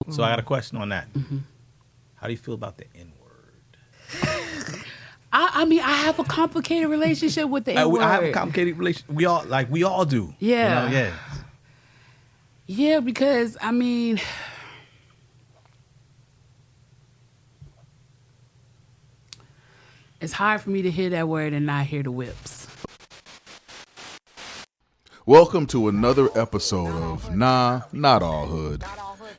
So I got a question on that. Mm-hmm. How do you feel about the N-word? I mean, I have a complicated relationship with the N-word. I have a complicated relationship. We all do. Yeah. You know, yeah. Yeah, because, I mean, it's hard for me to hear that word and not hear the whips. Welcome to another episode of Nah, Not All Hood.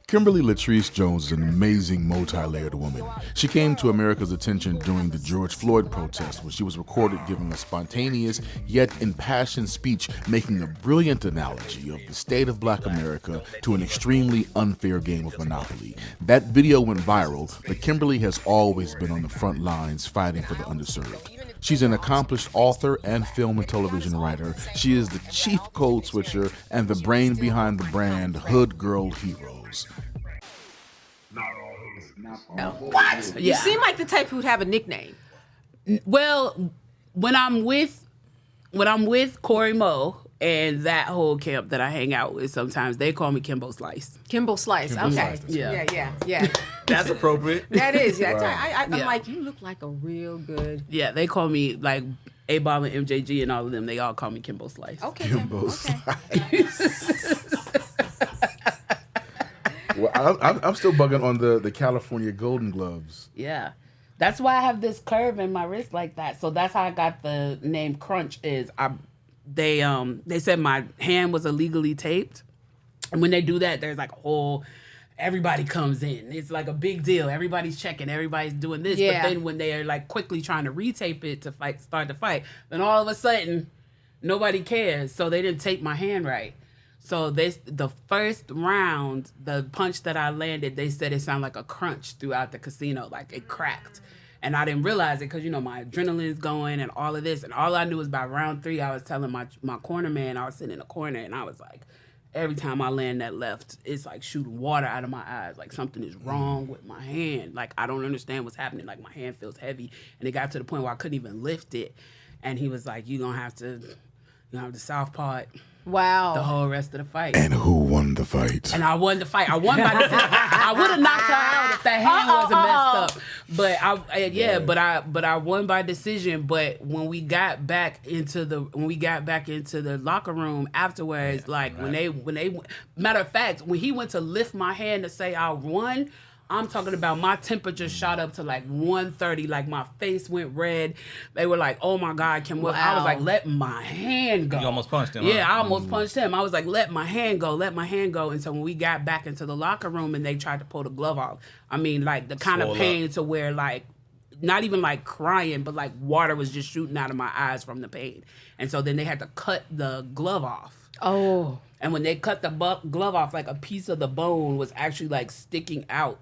Kimberly Latrice Jones is an amazing multi-layered woman. She came to America's attention during the George Floyd protest when she was recorded giving a spontaneous yet impassioned speech making a brilliant analogy of the state of Black America to an extremely unfair game of Monopoly. That video went viral, but Kimberly has always been on the front lines fighting for the underserved. She's an accomplished author and film and television writer. She is the chief code switcher and the brain behind the brand Hood Girl Heroes. What? Yeah. You seem like the type who'd have a nickname. Well, when I'm with Corey Moe and that whole camp that I hang out with, sometimes they call me Kimbo Slice. Kimbo Slice. Kimbo Okay. Slice, Yeah. That's appropriate. That is. Yeah. Right. I'm like, you look like a real good. Yeah, they call me like A-Ball and MJG and all of them. They all call me Kimbo Slice. Okay. Kimbo Okay. Well, I'm still bugging on the California Golden Gloves. Yeah. That's why I have this curve in my wrist like that. So that's how I got the name Crunch is they said my hand was illegally taped. And when they do that, there's like a whole everybody comes in. It's like a big deal. Everybody's checking, everybody's doing this. Yeah. But then when they are like quickly trying to retape it to start the fight, then all of a sudden nobody cares. So they didn't tape my hand right. So the first round, the punch that I landed, they said it sounded like a crunch throughout the casino, like it cracked. And I didn't realize it because, you know, my adrenaline's going and all of this. And all I knew was by round 3, I was telling my corner man, I was sitting in a corner, and I was like, every time I land that left, it's like shooting water out of my eyes. Like something is wrong with my hand. Like I don't understand what's happening. Like my hand feels heavy. And it got to the point where I couldn't even lift it. And he was like, you're going to have to southpaw it. Wow. The whole rest of the fight. And who won the fight? And I won the fight. I won by decision. I would have knocked her out if that hand wasn't messed up. But I won by decision. But when we got back into the locker room afterwards, when they matter of fact, when he went to lift my hand to say I won, I'm talking about my temperature shot up to like 130, like my face went red. They were like, oh my God, Kim. Wow. I was like, let my hand go. You almost punched him. Yeah, huh? I almost punched him. I was like, let my hand go. And so when we got back into the locker room and they tried to pull the glove off, I mean, like the kind of pain to where like, not even like crying, but like water was just shooting out of my eyes from the pain. And so then they had to cut the glove off. Oh. And when they cut the glove off, like a piece of the bone was actually like sticking out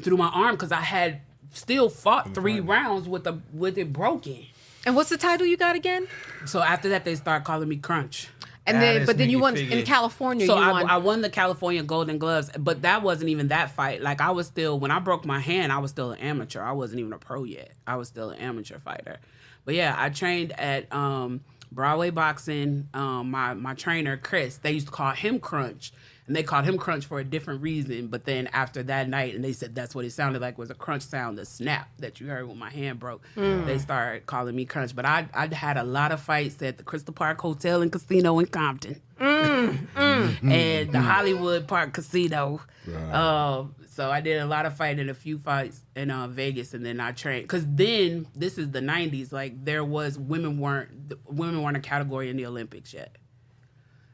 through my arm because I had still fought 3 rounds with it broken. And what's the title you got again? So after that, they started calling me Crunch. And then you won in California. So you won. I won the California Golden Gloves, but that wasn't even that fight. Like I was still, when I broke my hand, I was still an amateur. I wasn't even a pro yet. I was still an amateur fighter. But yeah, I trained at Broadway Boxing. My trainer Chris, they used to call him Crunch. And they called him Crunch for a different reason. But then after that night, and they said that's what it sounded like was a crunch sound, the snap that you heard when my hand broke. They started calling me Crunch. But I had a lot of fights at the Crystal Park Hotel and Casino in Compton. And the Hollywood Park Casino. Right. So I did a lot of fighting, a few fights in Vegas, and then I trained. Because then, this is the 90s, like women weren't a category in the Olympics yet.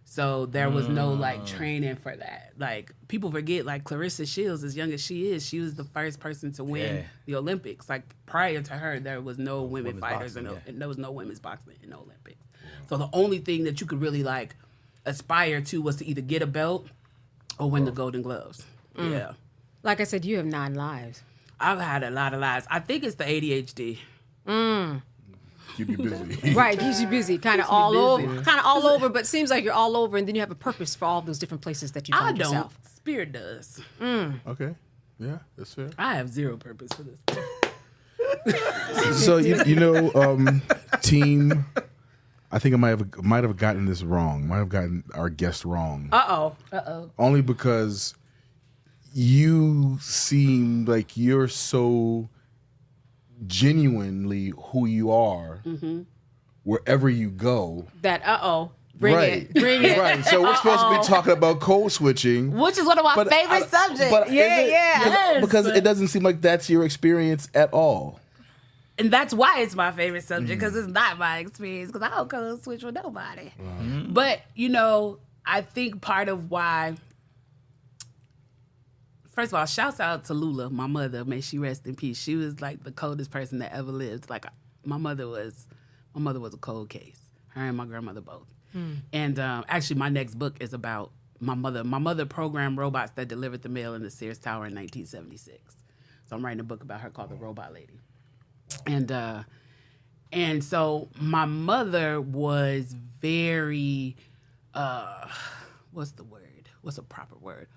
So there was no like training for that. Like people forget, like Clarissa Shields, as young as she was the first person to win the Olympics. Like prior to her, there was no women fighters and there was no women's boxing in the Olympics. So the only thing that you could really like aspire to was to either get a belt or win the Golden Gloves. Yeah. Like I said, you have 9 lives. I've had a lot of lives. I think it's the ADHD. Keep you busy. Right, keeps you busy. Kind of all over, but seems like you're all over, and then you have a purpose for all those different places that you find yourself. Spirit does. Okay. Yeah, that's fair. I have zero purpose for this. So team, I think I might have gotten this wrong. Might have gotten our guest wrong. Uh-oh. Only because you seem like you're so genuinely who you are wherever you go. That bring it. Right. So we're supposed to be talking about code switching, which is one of my favorite subjects. But Yes. because it doesn't seem like that's your experience at all. And that's why it's my favorite subject, because it's not my experience, because I don't code switch with nobody. But, I think part of why, first of all, shouts out to Lula, my mother. May she rest in peace. She was like the coldest person that ever lived. Like my mother was a cold case. Her and my grandmother both. And actually, my next book is about my mother. My mother programmed robots that delivered the mail in the Sears Tower in 1976. So I'm writing a book about her called The Robot Lady. And so my mother was very, what's the word? What's a proper word?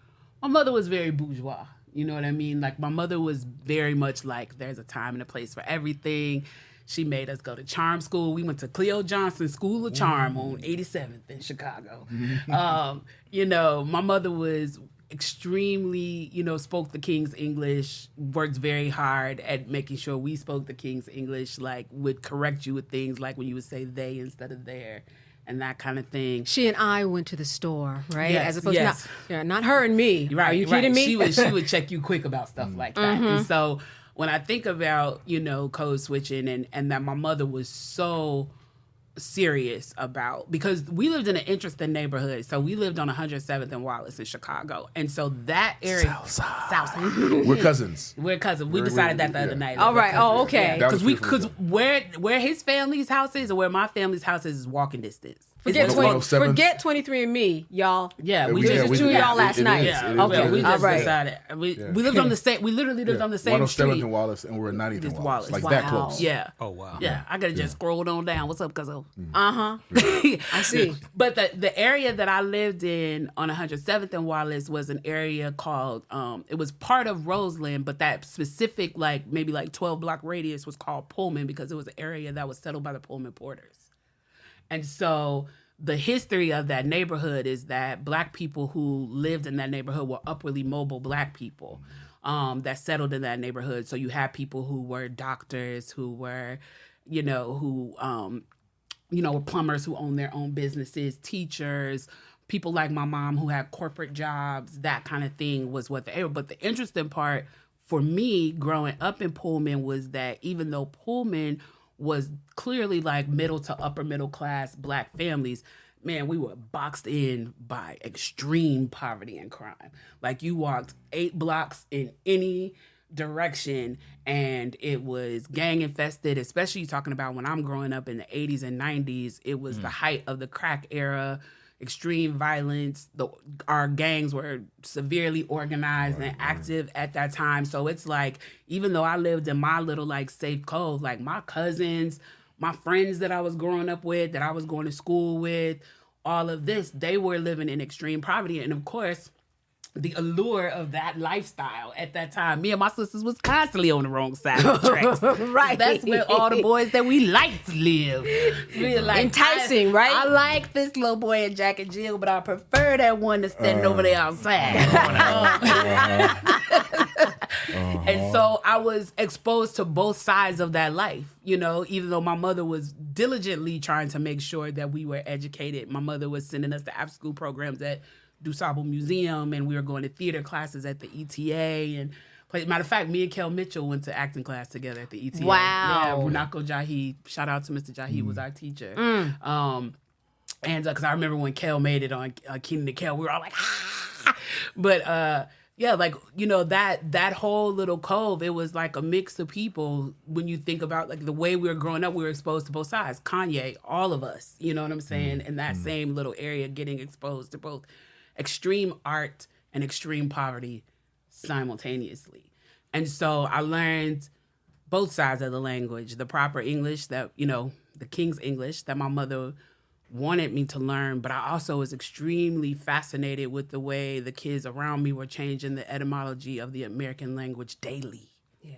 My mother was very bourgeois. You know what I mean? Like my mother was very much like there's a time and a place for everything. She made us go to charm school. We went to Cleo Johnson School of Charm on 87th in Chicago. My mother was extremely, spoke the King's English, worked very hard at making sure we spoke the King's English, like would correct you with things like when you would say they instead of there and that kind of thing. She and I went to the store, right? Yes, as opposed to not her and me. Right, Are you kidding me? She would check you quick about stuff like that. And so when I think about, code switching and that my mother was so serious about, because we lived in an interesting neighborhood. So we lived on 107th and Wallace in Chicago. And so that area, Southside. We're cousins. We decided that the other night. All right. Oh, okay. Because where his family's house is and where my family's house is walking distance. Forget 23andMe, y'all. Yeah, we just two y'all last night. Okay, we just decided. We lived on the same. We literally lived on the same street. 107th and Wallace, and we're at 90th and Wallace. Like that close. Yeah. Oh wow. Yeah, I could have just scrolled on down. What's up, cuzzo? I see. But the area that I lived in on 107th and Wallace was an area called. It was part of Roseland, but that specific maybe 12-block radius was called Pullman because it was an area that was settled by the Pullman Porters. And so the history of that neighborhood is that Black people who lived in that neighborhood were upwardly mobile Black people that settled in that neighborhood. So you had people who were doctors, who were, were plumbers who owned their own businesses, teachers, people like my mom who had corporate jobs, that kind of thing was what they were. But the interesting part for me growing up in Pullman was that even though Pullman was clearly middle to upper middle class Black families, man, we were boxed in by extreme poverty and crime. Like you walked 8 blocks in any direction and it was gang infested, especially talking about when I'm growing up in the 80s and 90s, it was the height of the crack era, extreme violence. Our gangs were severely organized and active at that time. So it's even though I lived in my little safe cove, my cousins, my friends that I was growing up with, that I was going to school with, all of this, they were living in extreme poverty. And of course, the allure of that lifestyle at that time, me and my sisters was constantly on the wrong side of the tracks. Right. That's where all the boys that we liked live. Enticing, right? I like this little boy in Jack and Jill, but I prefer that one that's standing over there outside. And so I was exposed to both sides of that life, even though my mother was diligently trying to make sure that we were educated. My mother was sending us to after-school programs at DuSable Museum, and we were going to theater classes at the ETA. And matter of fact, me and Kel Mitchell went to acting class together at the ETA. Wow. Yeah, Runako Jahi, shout out to Mr. Jahi, was our teacher. And because I remember when Kel made it on Keenan and Kel, we were all like, ah! But that whole little cove, it was like a mix of people. When you think about the way we were growing up, we were exposed to both sides. Kanye, all of us, you know what I'm saying? In that same little area, getting exposed to both extreme art and extreme poverty simultaneously. And so I learned both sides of the language, the proper English that, the King's English that my mother wanted me to learn, but I also was extremely fascinated with the way the kids around me were changing the etymology of the American language daily. Yeah.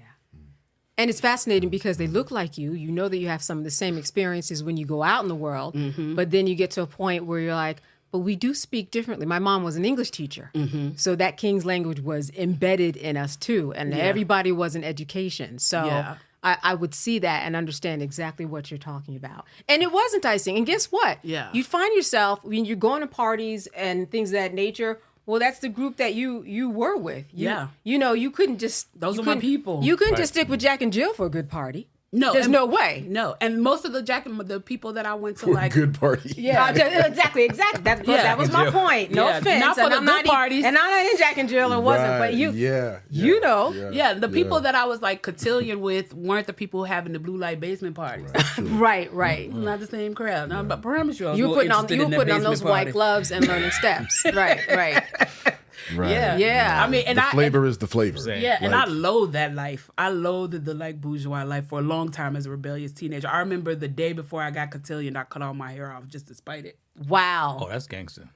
And it's fascinating because they look like you. You know that you have some of the same experiences when you go out in the world, but then you get to a point where you're like, but we do speak differently. My mom was an English teacher, so that King's language was embedded in us too, and everybody was in education. So I would see that and understand exactly what you're talking about. And it was enticing. And guess what? Yeah. You find yourself, when you're going to parties and things of that nature, well, that's the group that you were with. You know, you couldn't just... Those are my people. You couldn't just stick with Jack and Jill for a good party. No. There's no way. No. And most of the people that I went to, like... Good party. Yeah, exactly. That was my point. No offense. Not for the good parties. And I'm not in Jack and Jill, it wasn't. But you know. Yeah, the people that I was like cotillion with weren't the people having the blue light basement parties. Right. Not the same crowd. No, but I promise you, I was You were putting on those party. white gloves and learning steps. Right. Right. Yeah. I mean, and the flavor is the flavor. Yeah, and I loathed that life. I loathed the like bourgeois life for a long time as a rebellious teenager. I remember the day before I got cotillion, I cut all my hair off just to spite it. Wow. Oh, that's gangster.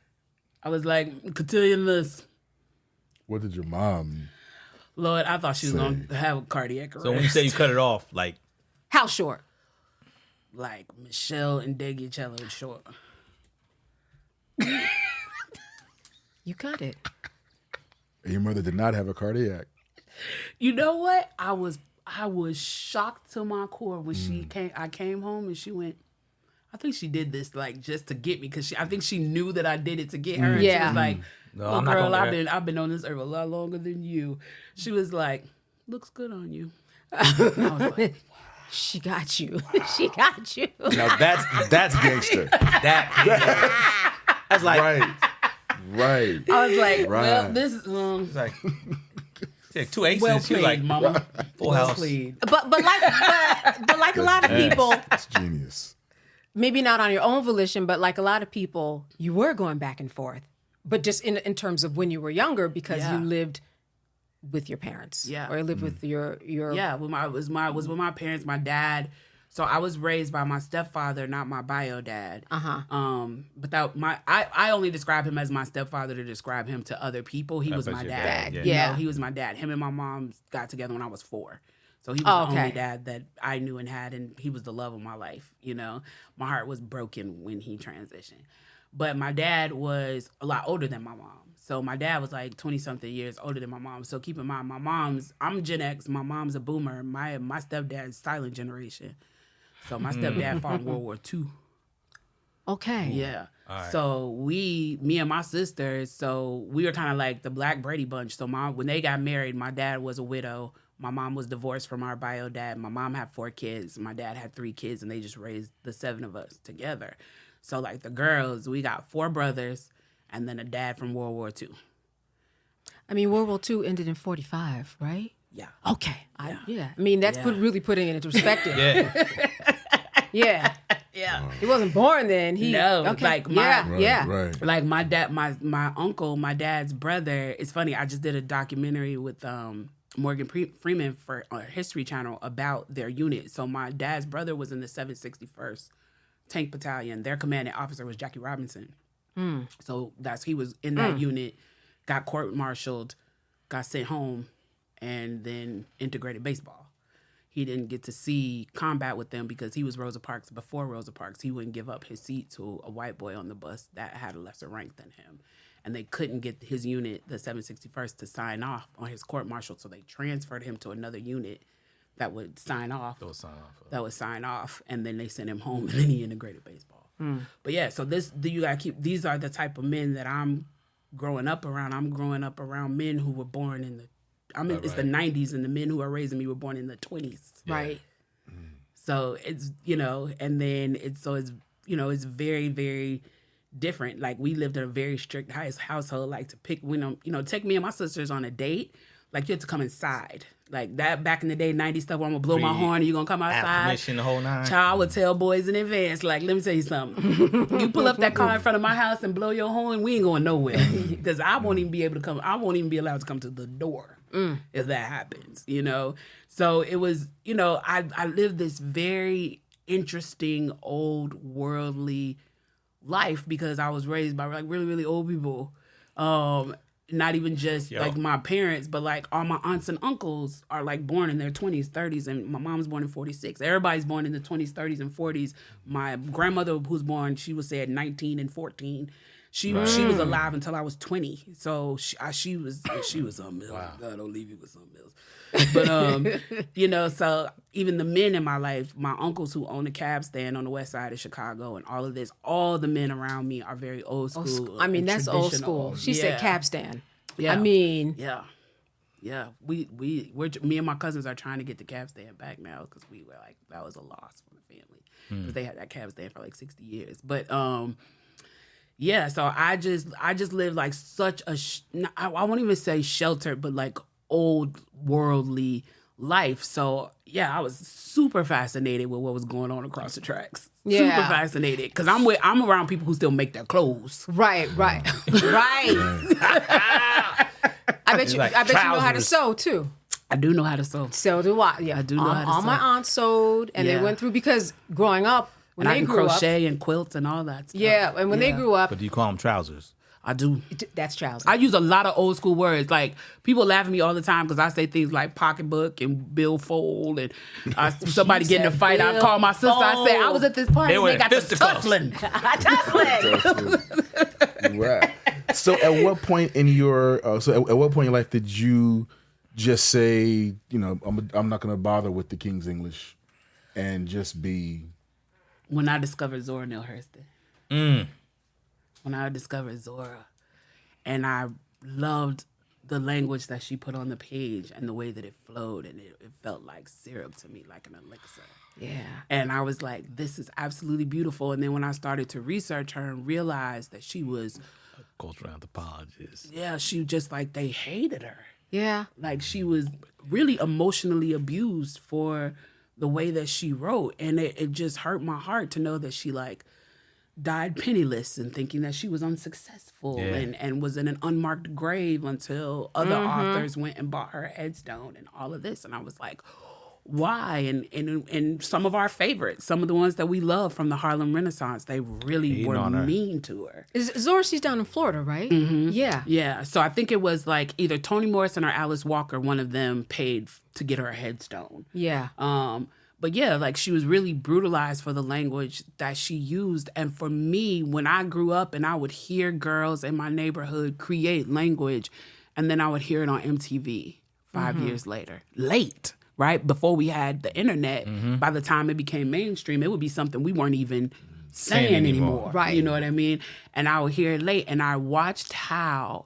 I was like, cotillionless. What did your mom... Lord, I thought she was going to have a cardiac arrest. So when you say you cut it off, like... How short? Like Michelle and Degicello short. You cut it. And your mother did not have a cardiac. You know what? I was shocked to my core when she came. I came home and she went, I think she did this like just to get me, because I think she knew that I did it to get her. And she was like, No, "Well, girl, I've been on this earth a lot longer than you." She was like, "Looks good on you." I was like, She got you. She got you. Now that's gangster. That's like... Right. I was like, well, this is It's like... Yeah, 2 aces. well She was played, like, mama. full Well house. played. But like a lot of people, That's genius. maybe not on your own volition, but like a lot of people, you were going back and forth. But just in terms of when you were younger, because you lived with your parents. Yeah. Or lived with your Yeah, was with my parents, my dad. So I was raised by my stepfather, not my bio dad. But I only describe him as my stepfather to describe him to other people. He was my dad. Yeah. You know, he was my dad. Him and my mom got together when I was 4. So he was the only dad that I knew and had, and he was the love of my life. You know, my heart was broken when he transitioned. But my dad was a lot older than my mom. So my dad was like 20-something years older than my mom. So keep in mind, I'm Gen X. My mom's a boomer. My stepdad's silent generation. So my stepdad fought in World War II. Okay. Yeah. Right. So me and my sisters, so we were kind of like the Black Brady Bunch. So when they got married, my dad was a widow. My mom was divorced from our bio dad. My mom had 4 kids. My dad had 3 kids, and they just raised the 7 of us together. So like the girls, we got 4 brothers and then a dad from World War II. I mean, World War II ended in 1945, right? Yeah. Okay. I mean, that's really putting it into perspective. Yeah. Yeah. He wasn't born then. Like Right. Like my dad, my uncle, my dad's brother. It's funny. I just did a documentary with Morgan Freeman for History Channel about their unit. So my dad's brother was in the 761st Tank Battalion. Their commanding officer was Jackie Robinson. So he was in that unit, got court-martialed, got sent home, and then integrated baseball. He didn't get to see combat with them because he was Rosa Parks. Before Rosa Parks, he wouldn't give up his seat to a white boy on the bus that had a lesser rank than him. And they couldn't get his unit, the 761st, to sign off on his court-martial, so they transferred him to another unit that would sign off. That would sign off, and then they sent him home, and then he integrated baseball. But yeah, so you gotta keep. These are the type of men that I'm growing up around. I'm growing up around men who were born in the. It's the 90s, and the men who are raising me were born in the 20s. Yeah. Right. So it's and then it's very, very different. Like we lived in a very strict household. Like to pick take me and my sisters on a date. Like you had to come inside. Like that back in the day, 90s stuff where I'm gonna blow my horn and you're gonna come outside. Permission, the whole 9. Child would tell boys in advance, like, let me tell you something. You pull up that car in front of my house and blow your horn, we ain't going nowhere. Because I won't even be able to come. I won't even be allowed to come to the door if that happens, So it was, I lived this very interesting, old, worldly life because I was raised by like really, really old people. Not even just like my parents, but like all my aunts and uncles are like born in their 20s, 30s, and my mom's born in 46. Everybody's born in the 20s, 30s, and 40s. My grandmother, who's born, she was said 19 and 14. She was alive until I was 20. So she was something else. Wow. God, don't leave you with something else. But so even the men in my life, my uncles who own a cab stand on the west side of Chicago and all of this, all the men around me are very old school. I mean, that's old school. She said cab stand. Yeah. I mean, yeah. We're me and my cousins are trying to get the cab stand back now because we were like, that was a loss for the family because they had that cab stand for like 60 years. But yeah, so I just live like such a I won't even say sheltered, but like old worldly life. So yeah, I was super fascinated with what was going on across the tracks. Yeah. Super fascinated because I'm around people who still make their clothes. Right. I bet you know how to sew too. I do know how to sew. So do I. Yeah, I do know how to sew. All my aunts sewed, and they went through because growing up when and they I can grew crochet up, and quilt and all that stuff. Yeah, and when they grew up, But do you call them trousers? I do. That's trousers. I use a lot of old school words. Like people laugh at me all the time because I say things like pocketbook and billfold, and somebody get in a fight. I call my sister. I say I was at this party. They They got the tussling. Right. So at what point in your life did you just say, I'm not going to bother with the King's English and just be? When I discovered Zora Neale Hurston. When I discovered Zora, and I loved the language that she put on the page and the way that it flowed, and it felt like syrup to me, like an elixir. Yeah. And I was like, this is absolutely beautiful. And then when I started to research her and realized that she was A cultural anthropologist. Yeah, she just like they hated her. Yeah. Like she was really emotionally abused for the way that she wrote. And it just hurt my heart to know that she like died penniless and thinking that she was unsuccessful and was in an unmarked grave until other authors went and bought her headstone and all of this. And I was like, why? And some of our favorites, some of the ones that we love from the Harlem Renaissance, they really were mean to her. Zora, she's down in Florida, right? Mm-hmm. Yeah. Yeah. So I think it was like either Toni Morrison or Alice Walker, one of them paid to get her a headstone. Yeah. But yeah, like she was really brutalized for the language that she used. And for me, when I grew up and I would hear girls in my neighborhood create language, and then I would hear it on MTV 5 years later, late, right? Before we had the internet, by the time it became mainstream, it would be something we weren't even saying anymore. Right. You know what I mean? And I would hear it late. And I watched how,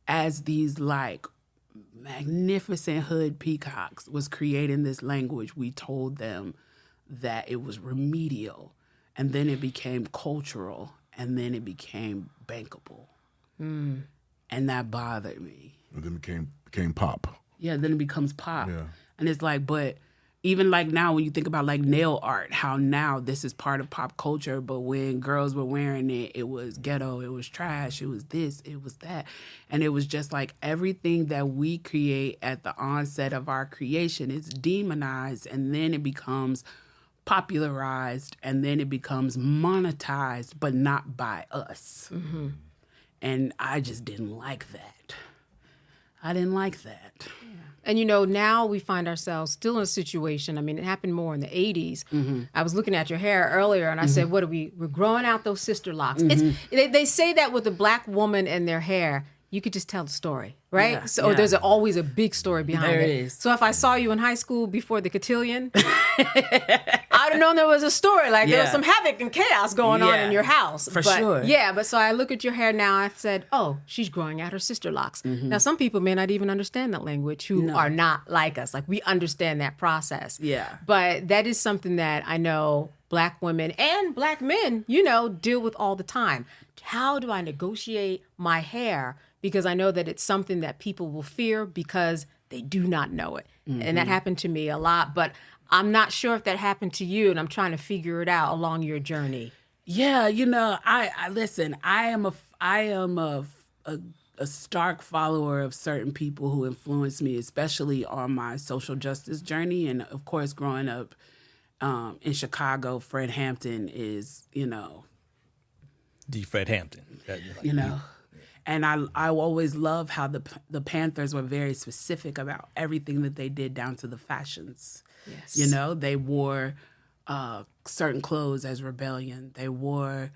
as these like magnificent hood peacocks was creating this language, we told them that it was remedial, and then it became cultural, and then it became bankable, and that bothered me. And then became pop. Yeah, then it becomes pop. Yeah. And it's like, but even like now when you think about like nail art, how now this is part of pop culture, but when girls were wearing it, it was ghetto, it was trash, it was this, it was that. And it was just like everything that we create at the onset of our creation is demonized, and then it becomes popularized, and then it becomes monetized, but not by us. And I just didn't like that. I didn't like that. And, now we find ourselves still in a situation. I mean, it happened more in the 80s. I was looking at your hair earlier, and I said, what are we're growing out those sister locks. They say that with a black woman and their hair, you could just tell the story, right? Yeah, So there's always a big story behind There it. it is. So if I saw you in high school before the cotillion, I'd have known there was a story. Like there was some havoc and chaos going on in your house. For sure. Yeah, but so I look at your hair now, I said, oh, she's growing out her sister locks. Now, some people may not even understand that language who are not like us. Like we understand that process. Yeah. But that is something that I know black women and black men, deal with all the time. How do I negotiate my hair? Because I know that it's something that people will fear because they do not know it. And that happened to me a lot, but I'm not sure if that happened to you, and I'm trying to figure it out along your journey. Yeah, I listen, I am a stark follower of certain people who influence me, especially on my social justice journey. And of course, growing up in Chicago, Fred Hampton is, D. Fred Hampton. And I always love how the Panthers were very specific about everything that they did down to the fashions. Yes. They wore certain clothes as rebellion. They wore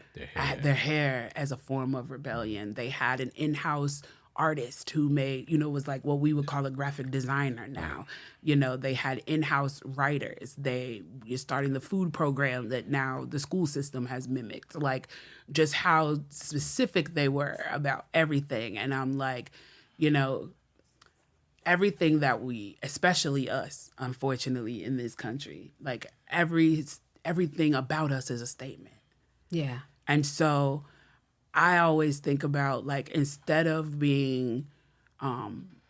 their hair as a form of rebellion. They had an in-house artist who made, was like what we would call a graphic designer now. They had in-house writers. You're starting the food program that now the school system has mimicked, like just how specific they were about everything. And I'm like, everything that we, especially us, unfortunately, in this country, like everything about us is a statement. Yeah. And so I always think about, like, instead of being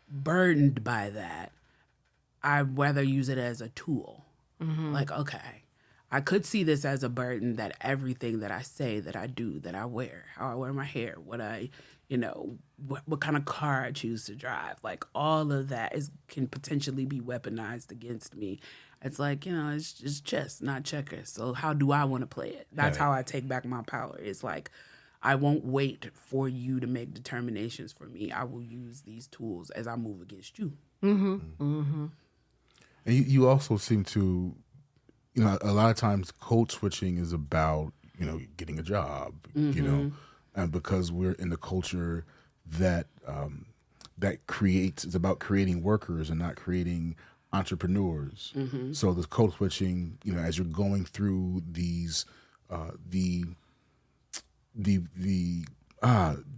burdened by that, I'd rather use it as a tool. Mm-hmm. Like, okay, I could see this as a burden, that everything that I say, that I do, that I wear, how I wear my hair, what I, what kind of car I choose to drive, like all of that can potentially be weaponized against me. It's like, it's just chess, not checkers. So how do I want to play it? That's how I take back my power. It's like, I won't wait for you to make determinations for me. I will use these tools as I move against you. Mm-hmm. Mm-hmm. And you also seem to, a lot of times code switching is about, getting a job, Mm-hmm. And because we're in the culture that it's about creating workers and not creating entrepreneurs. Mm-hmm. So the code switching, as you're going through these, the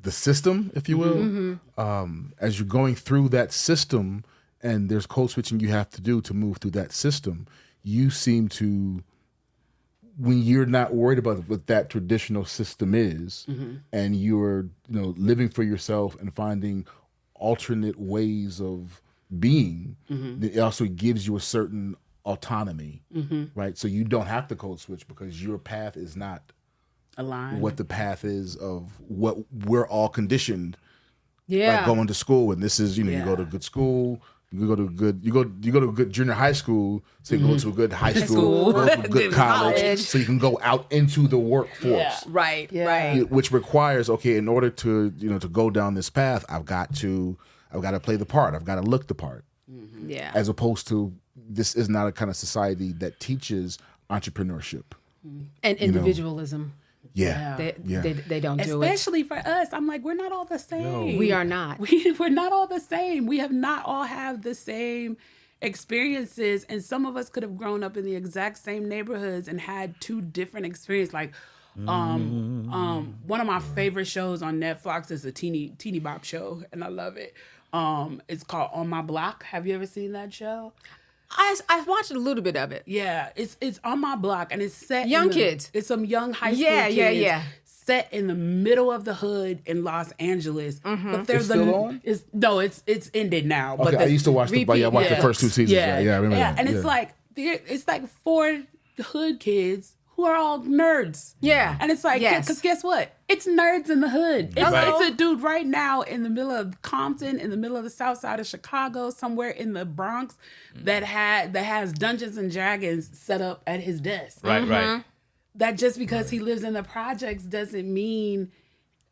system, if you will, mm-hmm. As you're going through that system, and there's code switching you have to do to move through that system, you seem to, when you're not worried about what that traditional system is, mm-hmm. and you're living for yourself and finding alternate ways of being, mm-hmm. it also gives you a certain autonomy, mm-hmm. right? So you don't have to code switch because your path is not aligned what the path is of what we're all conditioned. Yeah, like going to school, and this is you go to a good school. You go to a good junior high school, so you go to a good high school, go to a good college, so you can go out into the workforce. Yeah. Right. Which requires, in order to to go down this path, I've got to play the part. I've got to look the part. Mm-hmm. Yeah. As opposed to, this is not a kind of society that teaches entrepreneurship and individualism. Yeah. They don't do it. Especially for us. I'm like, we're not all the same. No. We are not. We're not all the same. We have not all have the same experiences. And some of us could have grown up in the exact same neighborhoods and had two different experiences. Like, one of my favorite shows on Netflix is a teeny bop show, and I love it. It's called On My Block. Have you ever seen that show? I've watched a little bit of it. Yeah, it's On My Block, and it's set young kids. It's some young high school kids. Yeah. Set in the middle of the hood in Los Angeles. Mm-hmm. But there's still on? It's ended now. Okay, But I used to watch the first two seasons. Yeah, I remember that. And it's like four hood kids who are all nerds. Yeah. And it's like, because guess what? It's nerds in the hood. It's a dude right now in the middle of Compton, in the middle of the south side of Chicago, somewhere in the Bronx, that has Dungeons and Dragons set up at his desk. Right. That just because he lives in the projects doesn't mean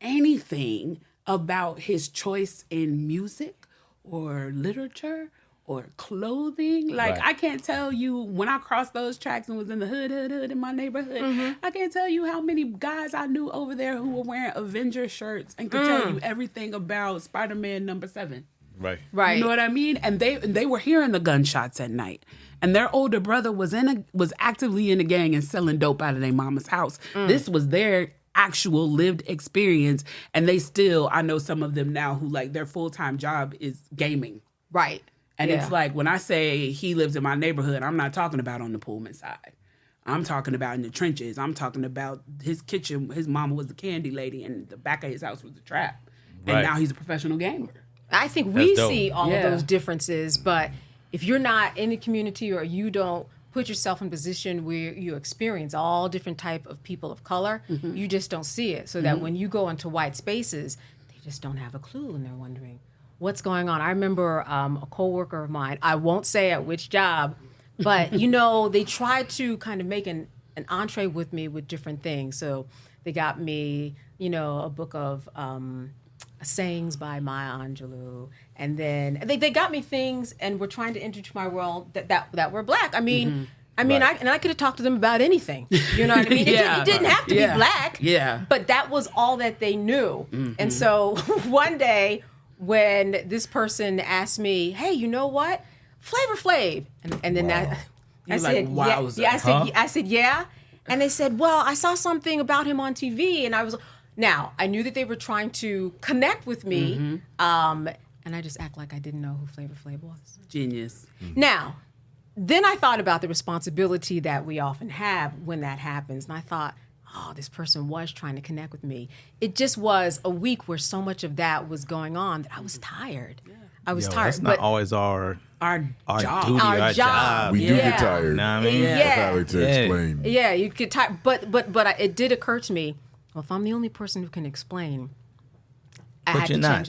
anything about his choice in music or literature or clothing. Like, I can't tell you, when I crossed those tracks and was in the hood in my neighborhood, I can't tell you how many guys I knew over there who were wearing Avenger shirts and could tell you everything about Spider-Man #7. Right. You know what I mean? And they were hearing the gunshots at night. And their older brother was actively in a gang and selling dope out of their mama's house. This was their actual lived experience. And I know some of them now who, like, their full-time job is gaming. Right. And it's like, when I say he lives in my neighborhood, I'm not talking about on the Pullman side. I'm talking about in the trenches. I'm talking about his kitchen. His mama was the candy lady, and the back of his house was the trap. And now he's a professional gamer. I think we see all of those differences, but if you're not in the community or you don't put yourself in a position where you experience all different type of people of color, you just don't see it. So that when you go into white spaces, they just don't have a clue, and they're wondering what's going on. I remember a coworker of mine, I won't say at which job, but they tried to kind of make an entree with me with different things. So they got me, a book of sayings by Maya Angelou, and then they got me things and were trying to enter into my world that were Black. I mean, I mean, Right. I could have talked to them about anything. You know what I mean? Yeah. It didn't have to be black. Yeah. But that was all that they knew. And so one day when this person asked me, hey, you know what? Flavor Flav. And then I You're said, like, yeah. wowza. Yeah, I said, yeah. And they said, well, I saw something about him on TV. And I was, now, I knew that they were trying to connect with me. And I just act like I didn't know who Flavor Flav was. Genius. Now, then I thought about the responsibility that we often have when that happens. And I thought, oh, this person was trying to connect with me. It just was a week where so much of that was going on that I was tired. I was tired. That's not always our job. duty, our job. We do Yeah. get tired. You know what I mean? Yeah. That's how I like to explain. Yeah, you get tired. But it did occur to me, well, if I'm the only person who can explain, I But had you're to not.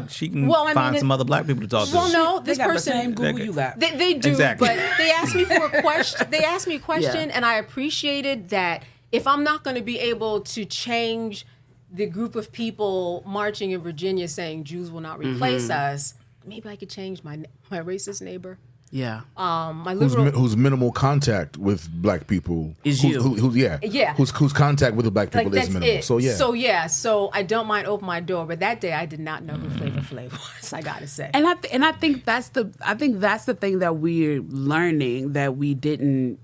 change. She can Well, find some other black people to talk to. Well, no, this They got person. the same Google you got. They do, Exactly. but they asked me for a question. They asked me a question, and I appreciated that. If I'm not going to be able to change the group of people marching in Virginia saying Jews will not replace us, maybe I could change my racist neighbor. Yeah. My liberal. Who's minimal contact with black people Is you. Whose contact with the black people Like is that's minimal. it. So I don't mind open my door, but that day I did not know who Flavor Flav was. I gotta say. And I think that's the thing that we're learning that we didn't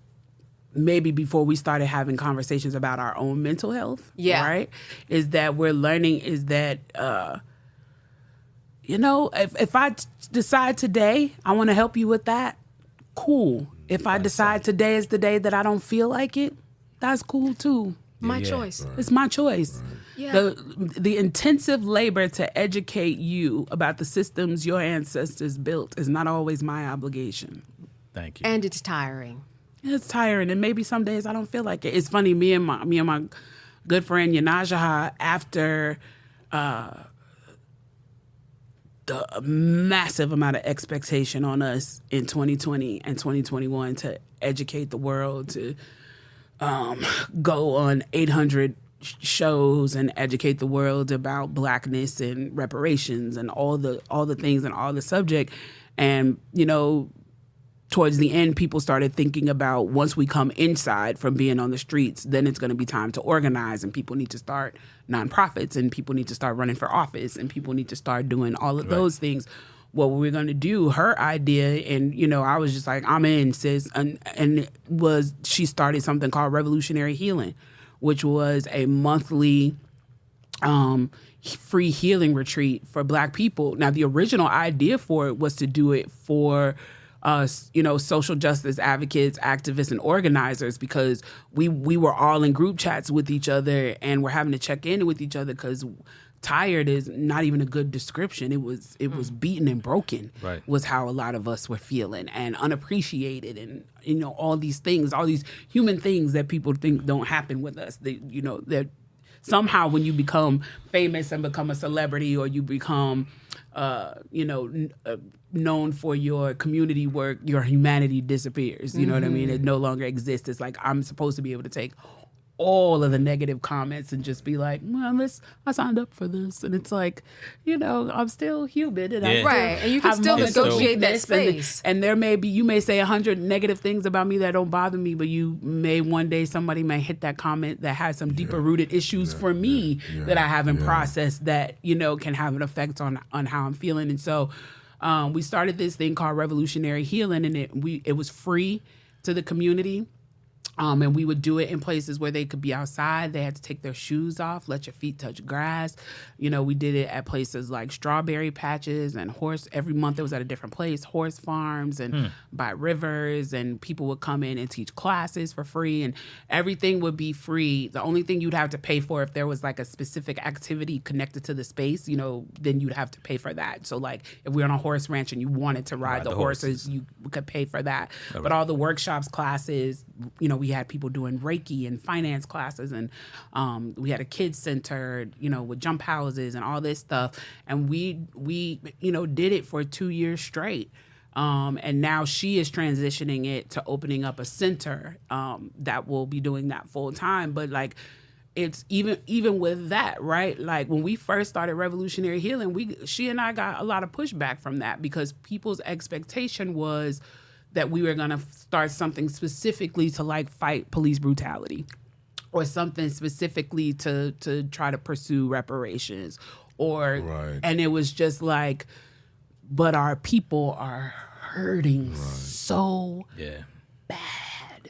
maybe before we started having conversations about our own mental health. Yeah. Right. Is that we're learning is that if I decide today I want to help you with that, cool. If I decide today is the day that I don't feel like it, that's cool too. My choice. It's my choice. Yeah. The intensive labor to educate you about the systems your ancestors built is not always my obligation. Thank you. And it's tiring. It's tiring, and maybe some days I don't feel like it. It's funny, me and my good friend Yanajaha, after the massive amount of expectation on us in 2020 and 2021 to educate the world, to go on 800 shows and educate the world about blackness and reparations and all the things and all the subject. And, towards the end, people started thinking about once we come inside from being on the streets, then it's going to be time to organize, and people need to start nonprofits, and people need to start running for office, and people need to start doing all of those things. What we're going to do, her idea, and, I was just like, I'm in, sis. And it was, she started something called Revolutionary Healing, which was a monthly free healing retreat for Black people. Now, the original idea for it was to do it for social justice advocates, activists, and organizers, because we were all in group chats with each other, and we're having to check in with each other because tired is not even a good description. It was beaten and broken, right, was how a lot of us were feeling, and unappreciated, and all these things, all these human things that people think don't happen with us. That somehow when you become famous and become a celebrity, or you become known for your community work, your humanity disappears. You know what I mean? It no longer exists. It's like I'm supposed to be able to take all of the negative comments and just be like, well, I signed up for this. And it's like, I'm still human. And I still and you can have still moments of negotiate that weakness. space. And there may be, you may say 100 negative things about me that don't bother me, but you may one day, somebody may hit that comment that has some deeper rooted issues for me that I haven't processed that, can have an effect on how I'm feeling. And so we started this thing called Revolutionary Healing, and it was free to the community. And we would do it in places where they could be outside. They had to take their shoes off, let your feet touch grass. We did it at places like strawberry patches and every month it was at a different place, horse farms and by rivers, and people would come in and teach classes for free, and everything would be free. The only thing you'd have to pay for if there was like a specific activity connected to the space, then you'd have to pay for that. So like if we were on a horse ranch and you wanted to ride the horses, you could pay for that. Okay. But all the workshops, classes, we had people doing Reiki and finance classes, and we had a kids center, with jump houses and all this stuff. And we did it for 2 years straight. And now she is transitioning it to opening up a center that will be doing that full time. But like, it's even with that, right? Like when we first started Revolutionary Healing, she and I got a lot of pushback from that, because people's expectation was that we were going to start something specifically to like fight police brutality, or something specifically to try to pursue reparations, or and it was just like, but our people are hurting so bad.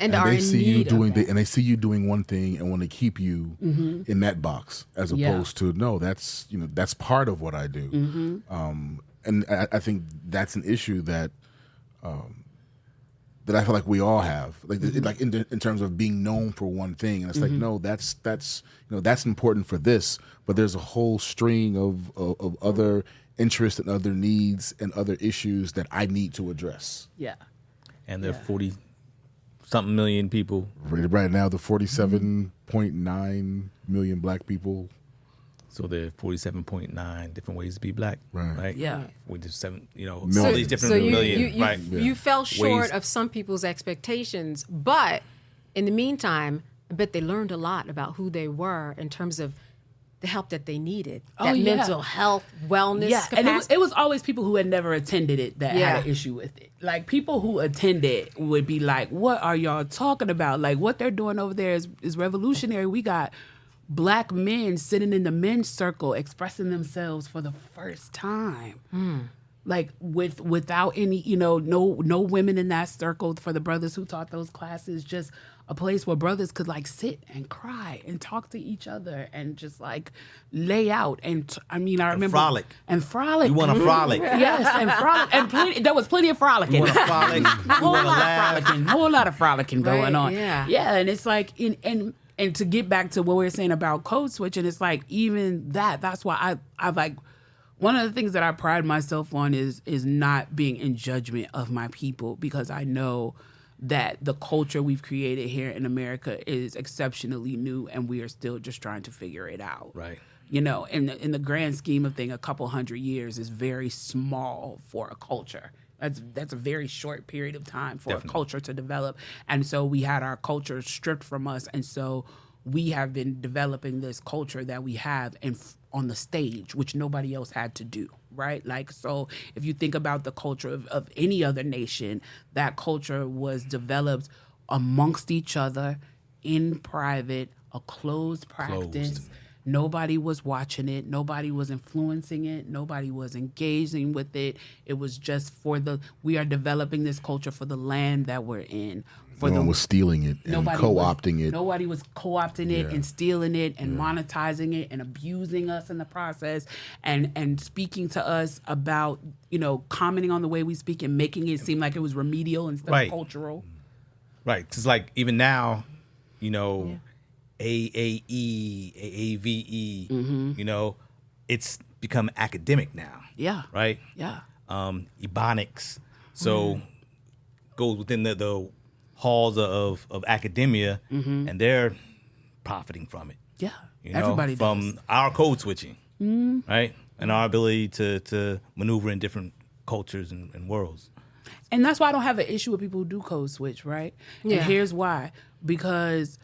And they see you doing and they see you doing one thing and want to keep you in that box, as opposed to no, that's that's part of what I do. And I think that's an issue that that I feel like we all have, like like in terms of being known for one thing, and it's like no, that's that's important for this, but there's a whole string of other interests and other needs and other issues that I need to address. Yeah, and there are 40-something million people right now. The 47.9 million black people. So there are 47.9 different ways to be black, right? Yeah. 47, all these different million, right? You fell short of some people's expectations, but in the meantime, I bet they learned a lot about who they were in terms of the help that they needed, mental health, wellness. Yeah, capacity. and it was always people who had never attended it that had an issue with it. Like, people who attended would be like, what are y'all talking about? Like, what they're doing over there is revolutionary. We got black men sitting in the men's circle expressing themselves for the first time. Like, without any, no women in that circle for the brothers who taught those classes, just a place where brothers could like sit and cry and talk to each other and just like lay out. And I remember. Frolic. And frolic. You want to frolic. Yes, and frolic. And there was plenty of frolicking. You want to frolic. Whole lot of frolicking going on. Yeah. And it's like, and to get back to what we were saying about code switching, it's like, even that's why I like, one of the things that I pride myself on is not being in judgment of my people, because I know that the culture we've created here in America is exceptionally new, and we are still just trying to figure it out. Right. In the grand scheme of things, a couple hundred years is very small for a culture. That's a very short period of time for a culture to develop. And so we had our culture stripped from us, and so we have been developing this culture that we have on the stage, which nobody else had to do, right? Like, so if you think about the culture of any other nation, that culture was developed amongst each other in private, a closed practice. Nobody was watching it. Nobody was influencing it. Nobody was engaging with it. It was just we are developing this culture for the land that we're in. No one was stealing it and co-opting it. Nobody was co-opting it and stealing it and monetizing it and abusing us in the process and speaking to us about, commenting on the way we speak and making it seem like it was remedial instead of cultural. Right. Because like even now, AAE, AAVE, it's become academic now. Yeah. Right? Yeah. Ebonics. So goes within the halls of academia, and they're profiting from it. Yeah, everybody from does. Our code switching, right, and our ability to maneuver in different cultures and worlds. And that's why I don't have an issue with people who do code switch, right? Yeah. And here's why: because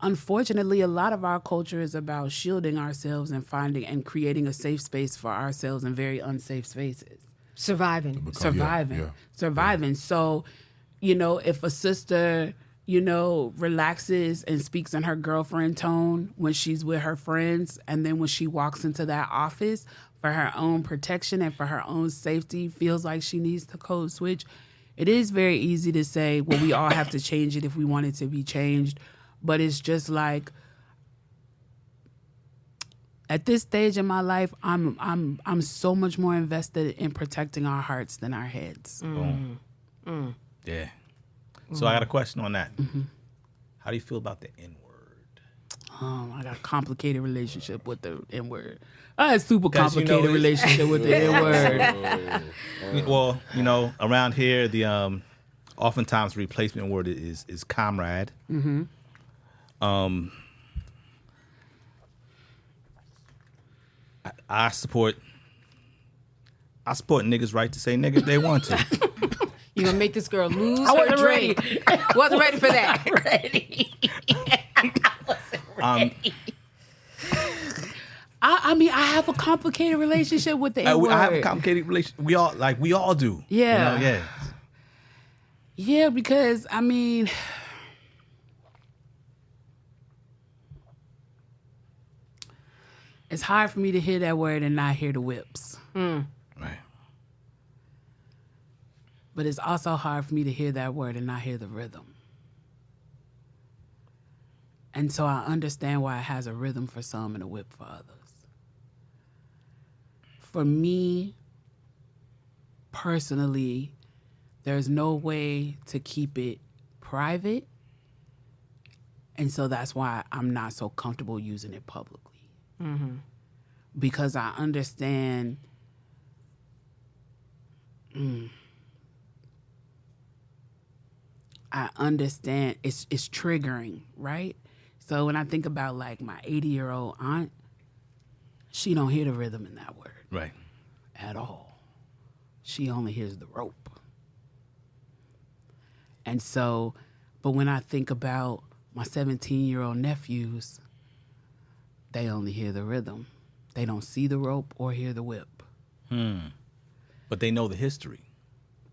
unfortunately, a lot of our culture is about shielding ourselves and finding and creating a safe space for ourselves in very unsafe spaces. Surviving. So, if a sister, relaxes and speaks in her girlfriend tone when she's with her friends, and then when she walks into that office for her own protection and for her own safety, feels like she needs to code switch, it is very easy to say, well, we all have to change it if we want it to be changed. But it's just like, at this stage in my life, I'm so much more invested in protecting our hearts than our heads. Yeah. So I got a question on that. How do you feel about the N-word? I got a complicated relationship with the N-word. I had a super complicated relationship with the N-word. Well, around here, the oftentimes the replacement word is comrade. I support niggas' right to say nigga if they want to. You gonna make this girl lose her drink? Wasn't ready for that. Not ready. I wasn't ready. I have a complicated relationship with the N-word. I have a complicated relationship. We all do. Yeah. Yeah, because, I mean, it's hard for me to hear that word and not hear the whips. Right. But it's also hard for me to hear that word and not hear the rhythm. And so I understand why it has a rhythm for some and a whip for others. For me, personally, there's no way to keep it private. And so that's why I'm not so comfortable using it publicly. Mm-hmm. Because I understand... I understand it's triggering, right? So when I think about like my 80-year-old aunt, she don't hear the rhythm in that word. Right. At all. She only hears the rope. And so, but when I think about my 17-year-old nephews, they only hear the rhythm. They don't see the rope or hear the whip. But they know the history.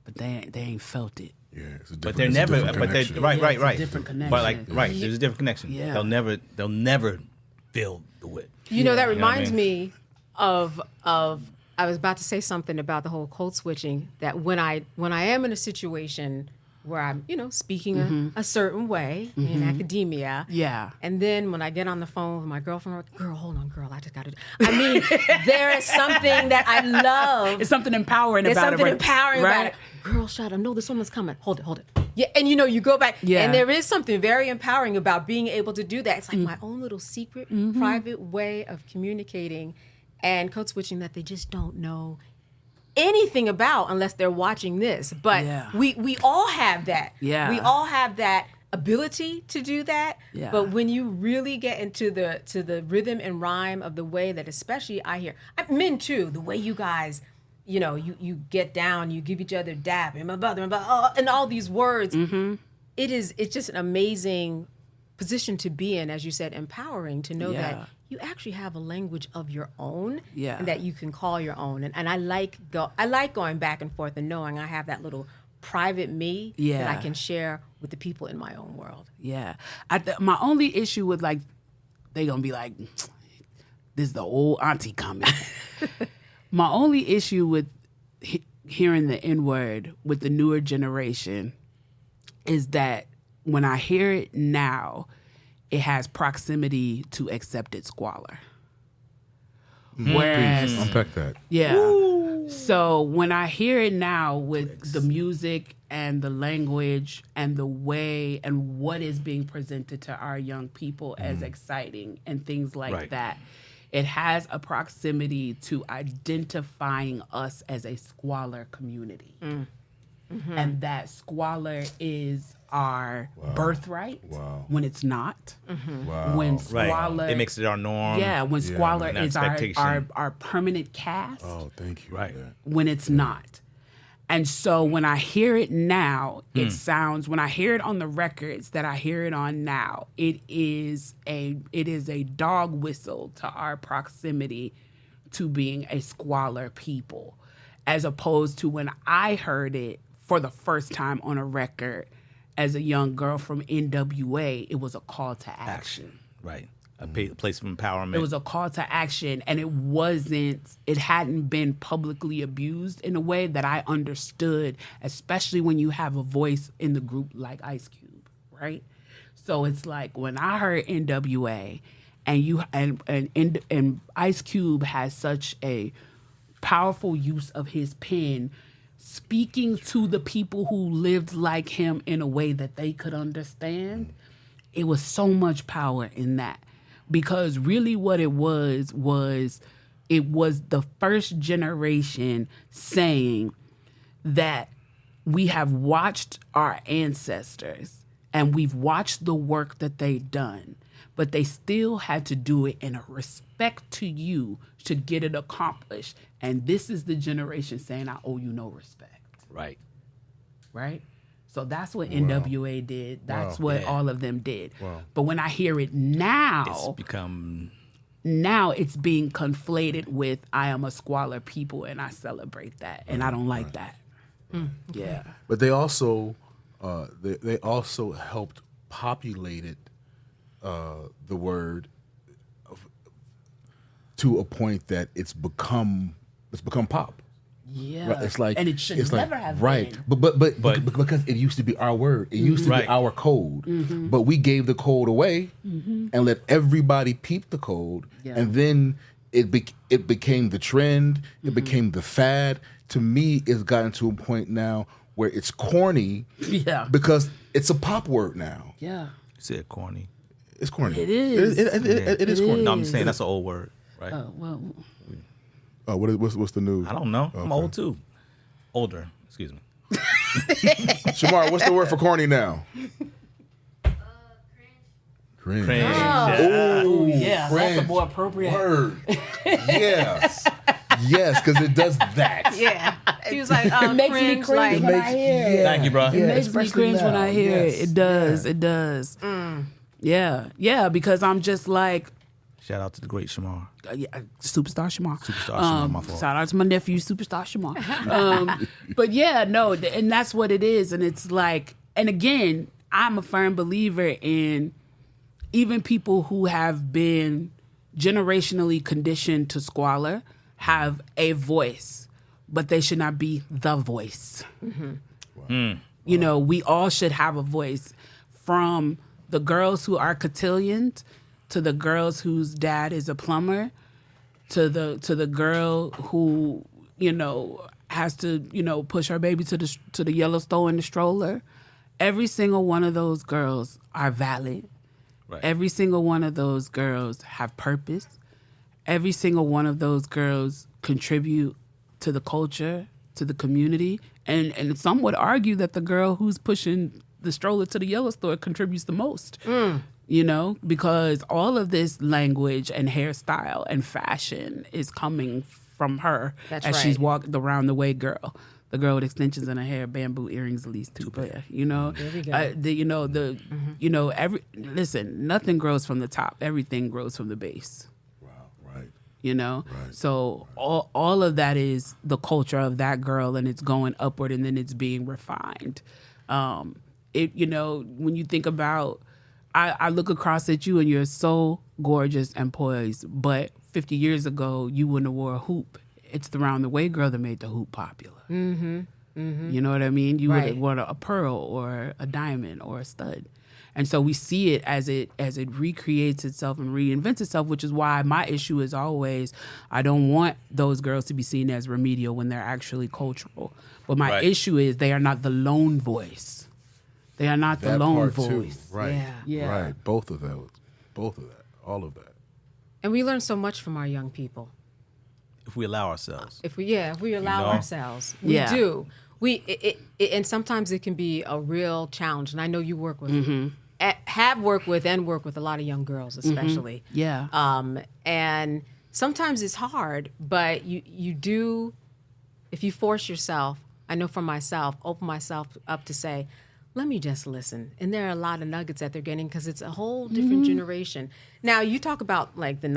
But they ain't felt it. Yeah, it's a different, But they're never. But they right. It's a different connection. But there's a different connection. Yeah. They'll never feel the whip. You know, that reminds You know what I me of I was about to say something about the whole code switching, that when I am in a situation where I'm, speaking a certain way in academia. Yeah. And then when I get on the phone with my girlfriend, I'm like, girl, hold on, girl, I just got to... I mean, there is something that I love. It's something empowering about it. There's something empowering right? about it. Girl, shut up. No, this woman's coming. Hold it. Yeah, and you go back. Yeah. And there is something very empowering about being able to do that. It's like my own little secret, private way of communicating and code switching that they just don't know anything about unless they're watching this. But we all have that. Yeah. We all have that ability to do that. Yeah. But when you really get into the rhythm and rhyme of the way that, especially I hear men too, the way you guys, you get down, you give each other dap and my brother and all these words. It's just an amazing position to be in, as you said, empowering to know that you actually have a language of your own and that you can call your own. And I like going back and forth and knowing I have that little private me that I can share with the people in my own world. Yeah. My only issue with they gonna be like, this is the old auntie coming. My only issue with hearing the N-word with the newer generation is that when I hear it now, it has proximity to accepted squalor. Whereas, unpack that. Yeah. Ooh. So when I hear it now with the music and the language and the way and what is being presented to our young people as exciting and things like that, it has a proximity to identifying us as a squalor community. And that squalor is our birthright when it's not. When squalor... It makes it our norm. Yeah, when squalor is our permanent cast. Oh, thank you. Right. When it's not. And so when I hear it now, it sounds, when I hear it on the records that I hear it on now, it is a dog whistle to our proximity to being a squalor people, as opposed to when I heard it for the first time on a record as a young girl from NWA, it was a call to action. Right. A place of empowerment. It was a call to action, and it hadn't been publicly abused in a way that I understood, especially when you have a voice in the group like Ice Cube, right? So it's like when I heard NWA and Ice Cube has such a powerful use of his pen, speaking to the people who lived like him in a way that they could understand. It was so much power in that. Because really what it was the first generation saying that we have watched our ancestors and we've watched the work that they've done, but they still had to do it in a respect to you to get it accomplished. And this is the generation saying, I owe you no respect. Right. Right? So that's what NWA did. That's what all of them did. Wow. But when I hear it now, it's being conflated with I am a squalor people and I celebrate that. And I don't like that. Yeah. But they also they also helped populate the word to a point that it's become pop. Yeah, Right? It's like, and it should never have right. been. But because it used to be our word, it used to be our code. But we gave the code away and let everybody peep the code, and then it became the trend. It became the fad. To me, it's gotten to a point now where it's corny. Yeah, because it's a pop word now. Yeah, You said corny. It's corny. It is. It is corny. No, I'm just saying that's an old word, right? well, What's the new? I don't know. I'm Okay. old too. Older. Excuse me. Shamar, what's the word for corny now? Cringe. Cringe. Oh, yeah, cringe. that's a more appropriate word. Yes. Yes, because it does that. Yeah. He was like, It makes me cringe, cringe like, when I hear it. Thank you, bro. It makes me especially cringe when now. I hear Yes. it. It does. Yeah. It does. Yeah, because I'm just like, Shout out to the great Shamar. Superstar Shamar. Superstar Shamar, my fault. Shout out to my nephew, Superstar Shamar. But yeah, no, and that's what it is. And it's like, and again, I'm a firm believer in even people who have been generationally conditioned to squalor have a voice, but they should not be the voice. You know, we all should have a voice, from the girls who are cotillions to the girls whose dad is a plumber, to the girl who, you know, has to, you know, push her baby to the Yellowstone in the stroller. Every single one of those girls are valid. Right. Every single one of those girls have purpose. Every single one of those girls contribute to the culture, to the community. And some would argue that the girl who's pushing the stroller to the Yellowstone contributes the most. You know, because all of this language and hairstyle and fashion is coming from her. That's as right. she's walking around the way girl. The girl with extensions in her hair, bamboo earrings at least too. But you know, listen, nothing grows from the top. Everything grows from the base. Wow, right. You know, Right. so all of that is the culture of that girl, and it's going upward, and then it's being refined. You know, when you think about, I look across at you and you're so gorgeous and poised, but 50 years ago you wouldn't have wore a hoop. It's the round the way girl that made the hoop popular. You know what I mean? You would have worn a pearl or a diamond or a stud. And so we see it as it recreates itself and reinvents itself, which is why my issue is always, I don't want those girls to be seen as remedial when they're actually cultural. But my issue is they are not the lone voice. They are not the That lone part too. voice. Right. Yeah. Right. Both of that. All of that. and we learn so much from our young people. If we allow ourselves. If we allow know? ourselves, we Yeah. do. And sometimes it can be a real challenge. And I know you work with, have worked with, and work with a lot of young girls, especially. Yeah. And sometimes it's hard, but you do, if you force yourself. I know for myself, open myself up to say, let me just listen. And there are a lot of nuggets that they're getting because it's a whole different generation. Now, you talk about like the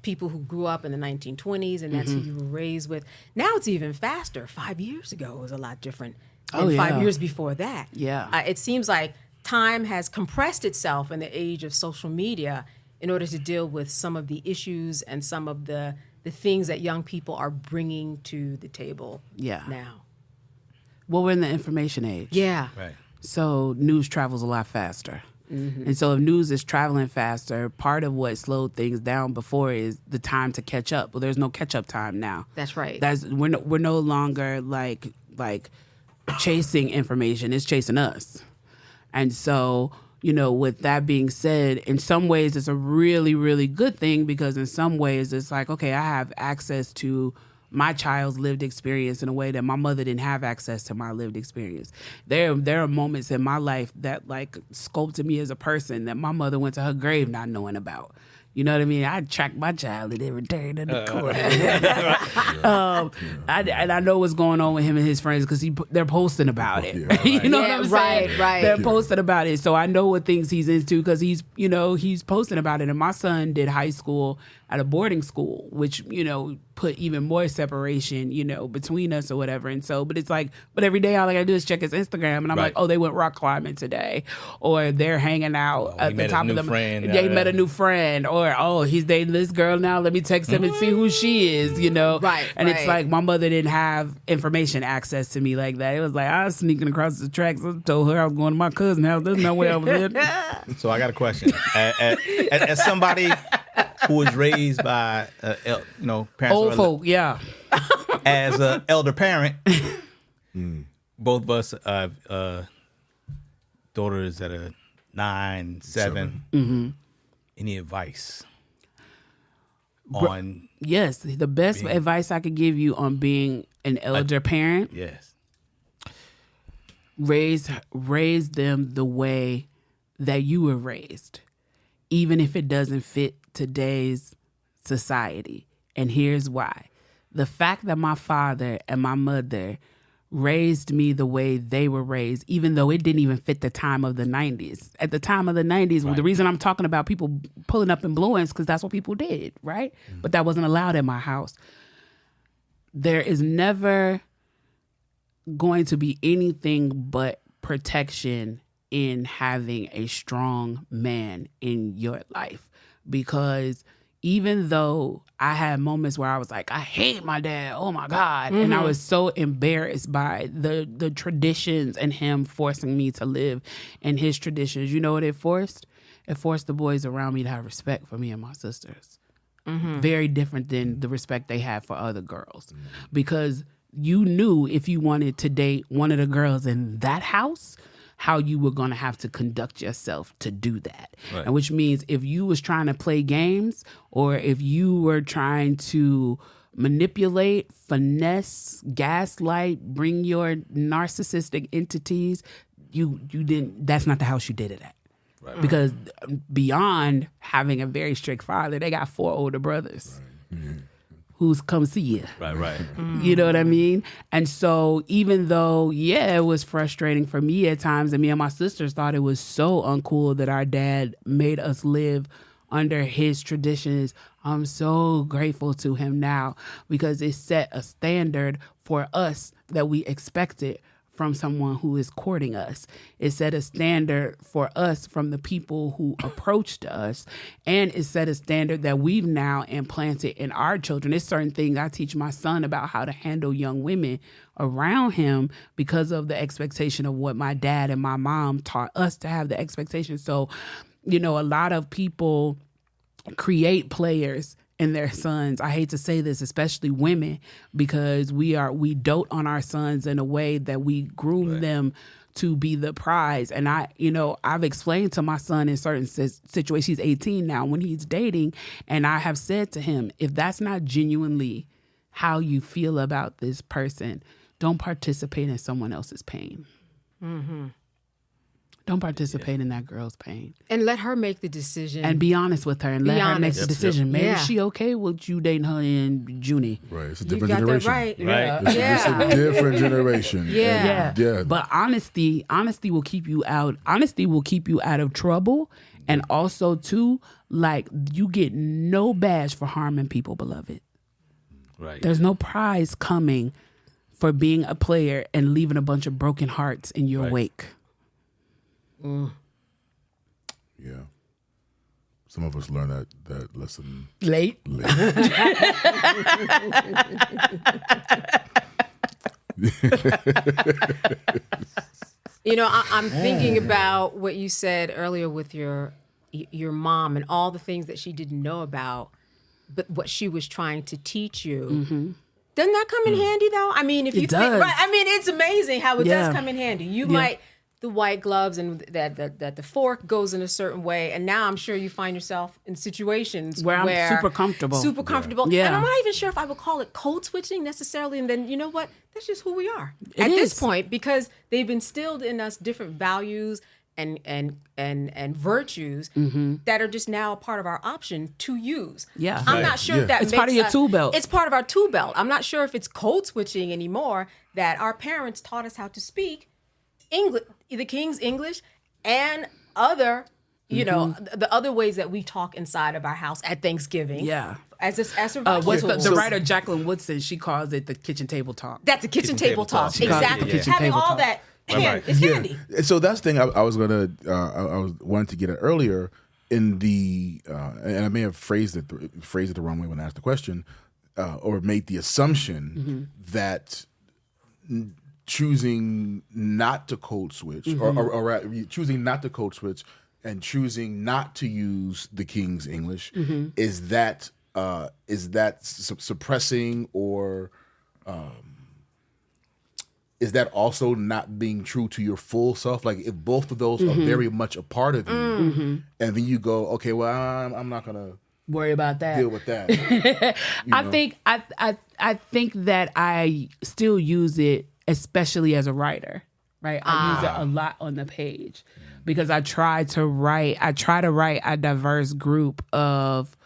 people who grew up in the 1920s, and that's who you were raised with. Now it's even faster. 5 years ago, it was a lot different. Oh, And 5 yeah. years before that. Yeah. It seems like time has compressed itself in the age of social media in order to deal with some of the issues and some of the things that young people are bringing to the table now. Well, we're in the information age. Yeah. Right. So news travels a lot faster. And so if news is traveling faster, part of what slowed things down before is the time to catch up. Well, there's no catch-up time now. That's right. We're no longer like chasing information. It's chasing us. And so, you know, with that being said, in some ways it's a really, really good thing, because in some ways it's like, okay, I have access to my child's lived experience in a way that my mother didn't have access to my lived experience. There are moments in my life that like sculpted me as a person that my mother went to her grave not knowing about. You know what I mean? I track my child at every turn of the corner. And I know what's going on with him and his friends because they're posting about it. You know what I'm saying? Right. They're posting about it. So I know what things he's into because he's posting about it. And my son did high school at a boarding school, which, you know, put even more separation, between us or whatever. And so, but it's like, but every day all I gotta do is check his Instagram, and I'm like, oh, they went rock climbing today, or they're hanging out at the top of the friend. Yeah, he met a new friend, or oh, he's dating this girl now. Let me text him and see who she is, Right. And it's like my mother didn't have information access to me like that. It was like I was sneaking across the tracks. I told her I was going to my cousin's house. There's no way I was in. So I got a question. As somebody who was raised by, parents, old folk, yeah. As an elder parent, both of us have daughters that are 9, 7. Mm-hmm. Any advice on? Yes, the best advice I could give you on being an elder parent. Yes. Raise them the way that you were raised, even if it doesn't fit today's society. And here's why. The fact that my father and my mother raised me the way they were raised, even though it didn't even fit the time of the 90s. At the time of the 90s, the reason I'm talking about people pulling up and blowing is because that's what people did, right? But that wasn't allowed in my house. There is never going to be anything but protection in having a strong man in your life, because even though I had moments where I was like, I hate my dad, oh my God, and I was so embarrassed by the traditions and him forcing me to live in his traditions. You know what it forced? It forced the boys around me to have respect for me and my sisters. Very different than the respect they had for other girls, because you knew if you wanted to date one of the girls in that house, how you were going to have to conduct yourself to do that. Right. And which means if you was trying to play games, or if you were trying to manipulate, finesse, gaslight, bring your narcissistic entities, you didn't, that's not the house you did it at. Right. Because beyond having a very strict father, they got 4 older brothers. Right. Who's come see you. Right. You know what I mean? And so even though, it was frustrating for me at times, and me and my sisters thought it was so uncool that our dad made us live under his traditions, I'm so grateful to him now, because it set a standard for us that we expected from someone who is courting us. It set a standard for us from the people who approached us, and it set a standard that we've now implanted in our children. There's certain things I teach my son about how to handle young women around him because of the expectation of what my dad and my mom taught us to have the expectation. So, a lot of people create players in their sons. I hate to say this, especially women, because we dote on our sons in a way that we groom them to be the prize. And I've explained to my son in certain situations, he's 18 now, when he's dating, and I have said to him, if that's not genuinely how you feel about this person, don't participate in someone else's pain. Mm-hmm. Don't participate in that girl's pain. And let her make the decision. And be honest with her and let her make the decision. Maybe she okay with you dating her in June. Right. It's a different generation. Right. It's a different generation. Yeah. But honesty will keep you out. Honesty will keep you out of trouble. And also, too, like, you get no badge for harming people, beloved. Right. There's no prize coming for being a player and leaving a bunch of broken hearts in your wake. Yeah. Some of us learn that lesson late. I'm thinking about what you said earlier with your mom and all the things that she didn't know about, but what she was trying to teach you. Mm-hmm. Doesn't that come in handy though? I mean, if you think, it's amazing how it does come in handy. You might the white gloves and that the fork goes in a certain way, and now I'm sure you find yourself in situations where I'm super comfortable. Yeah. And I'm not even sure if I would call it code switching necessarily. And then you know what? That's just who we are at this point, because they've instilled in us different values and virtues that are just now a part of our option to use. Yeah, I'm not sure if that it's makes part of your tool belt. It's part of our tool belt. I'm not sure if it's code switching anymore. That our parents taught us how to speak English, the King's English, and other, the other ways that we talk inside of our house at Thanksgiving. Yeah. As survival What's tools. the writer Jacqueline Woodson? She calls it the kitchen table talk. That's a kitchen table talk. She calls it the Exactly. kitchen Having table all talk. that it's handy. So that's the thing I was wanting to get at earlier in the and I may have phrased it the wrong way when I asked the question, or made the assumption that choosing not to code switch or choosing not to code switch and choosing not to use the King's English is that suppressing or is that also not being true to your full self? Like if both of those are very much a part of you, and then you go, okay, well, I'm not gonna worry about that. Deal with that. I think that I still use it, especially as a writer. Right, I use it a lot on the page because I try to write a diverse group of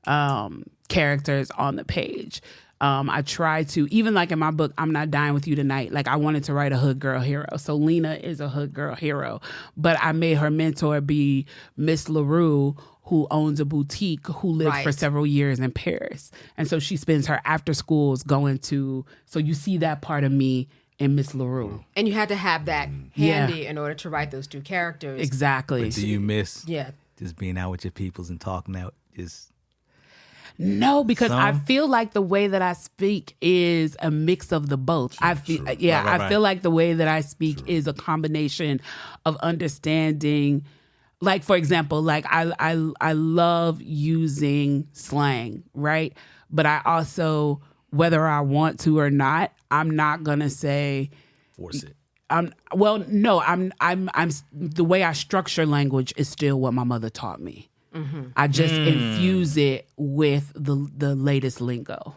characters on the page. I try to, even like in my book, I'm Not Dying With You Tonight, like I wanted to write a hood girl hero. So Lena is a hood girl hero, but I made her mentor be Miss LaRue, who owns a boutique, who lived for several years in Paris. And so she spends her after schools going to, so you see that part of me in Miss LaRue. And you had to have that handy in order to write those two characters. Exactly. But do you miss just being out with your peoples and talking out? No, because I feel like the way that I speak is a mix of the both. I feel I feel like the way that I speak is a combination of understanding. Like, for example, like I love using slang, right? But I also, whether I want to or not, I'm not gonna say force it. I'm the way I structure language is still what my mother taught me. I just infuse it with the latest lingo.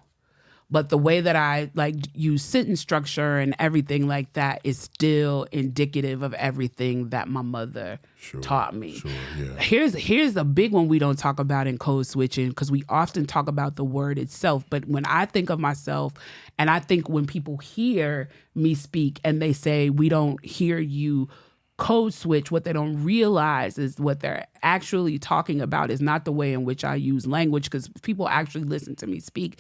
But the way that I like use sentence structure and everything like that is still indicative of everything that my mother taught me. Sure, yeah. Here's a big one we don't talk about in code switching, because we often talk about the word itself. But when I think of myself, and I think when people hear me speak and they say, we don't hear you code switch, what they don't realize is what they're actually talking about is not the way in which I use language, because people actually listen to me speak.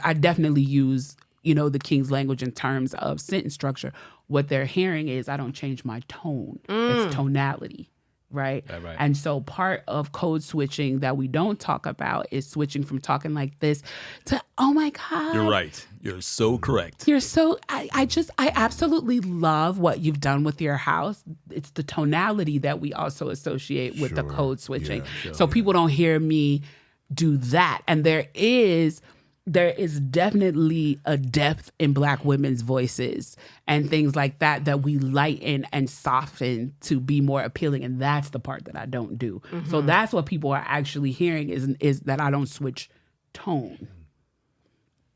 I definitely use, the King's language in terms of sentence structure. What they're hearing is I don't change my tone. It's tonality, right? Right. And so part of code switching that we don't talk about is switching from talking like this to, oh my God. You're right. You're so correct. You're so, I absolutely love what you've done with your house. It's the tonality that we also associate with the code switching. So people don't hear me do that. And there is definitely a depth in Black women's voices and things like that we lighten and soften to be more appealing. And that's the part that I don't do. So that's what people are actually hearing is that I don't switch tone.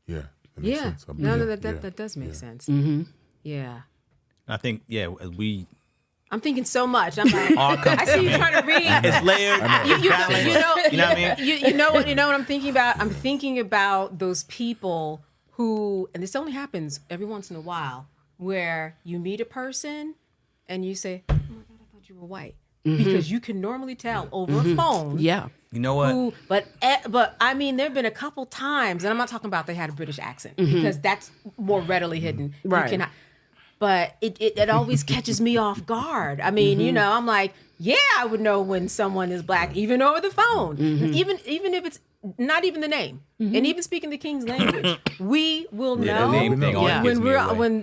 Yeah. Yeah. That does make sense. Mm-hmm. Yeah. I think, I'm thinking so much. I'm like, I see you trying to read. It's layered. You know what I mean? You know what I'm thinking about? I'm Yeah. thinking about those people who, and this only happens every once in a while, where you meet a person and you say, oh my God, I thought you were white. Because you can normally tell over a phone. Yeah. You know what? But I mean, there have been a couple times, and I'm not talking about they had a British accent, because that's more readily hidden. Right. But it always catches me off guard. I mean, I'm like, I would know when someone is Black, even over the phone, even if it's not even the name, and even speaking the King's language, we will know when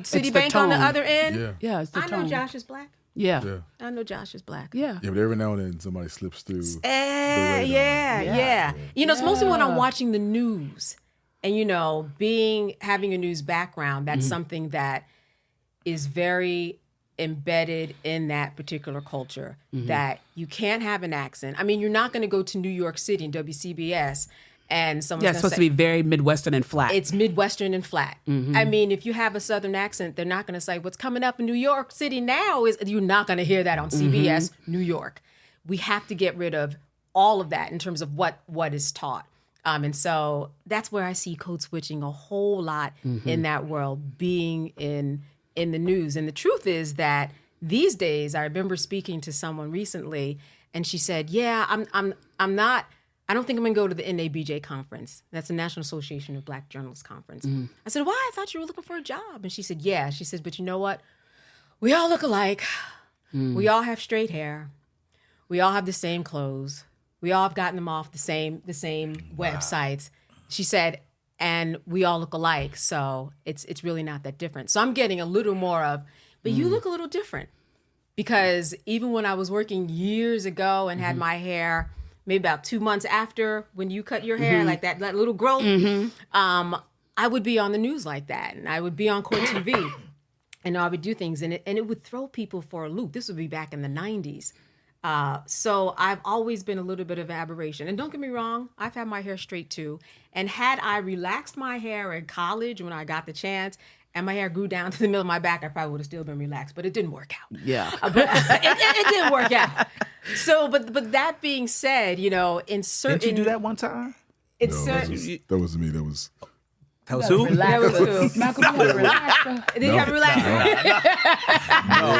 Citibank on the other end. Yeah, it's the I tone. know Josh is Black. Yeah. I know Josh is Black. Yeah. Yeah, but every now and then somebody slips through. Yeah. It's mostly when I'm watching the news, and having a news background. That's something that is very embedded in that particular culture. That you can't have an accent. I mean, you're not going to go to New York City and WCBS. And someone's it's supposed to be very Midwestern and flat. It's Midwestern and flat. I mean, if you have a Southern accent, they're not going to say, what's coming up in New York City now is, you're not going to hear that on CBS New York. We have to get rid of all of that in terms of what is taught. And so that's where I see code switching a whole lot in that world, being in the news. And the truth is that these days, I remember speaking to someone recently, and she said, I'm not I don't think I'm going to go to the NABJ conference. That's the National Association of Black Journalists Conference. I said, why? I thought you were looking for a job. And she said, yeah. She says, but you know what? We all look alike. We all have straight hair. We all have the same clothes. We all have gotten them off the same websites. She said, and we all look alike. So it's really not that different. So I'm getting a little more of, but you look a little different. Because even when I was working years ago and had my hair, maybe about 2 months after when you cut your hair, like that little growth, I would be on the news like that. And I would be on Court TV. And I would do things and it would throw people for a loop. This would be back in the 90s. So I've always been a little bit of an aberration. And don't get me wrong, I've had my hair straight too. And had I relaxed my hair in college when I got the chance and my hair grew down to the middle of my back, I probably would have still been relaxed. But it didn't work out. Yeah. But it didn't work out. So, but that being said, in certain... Didn't you do that one time? It's No, certain... that wasn't me. That was who? That was who? Malcolm, you gotta relax. Did he have to relax? No.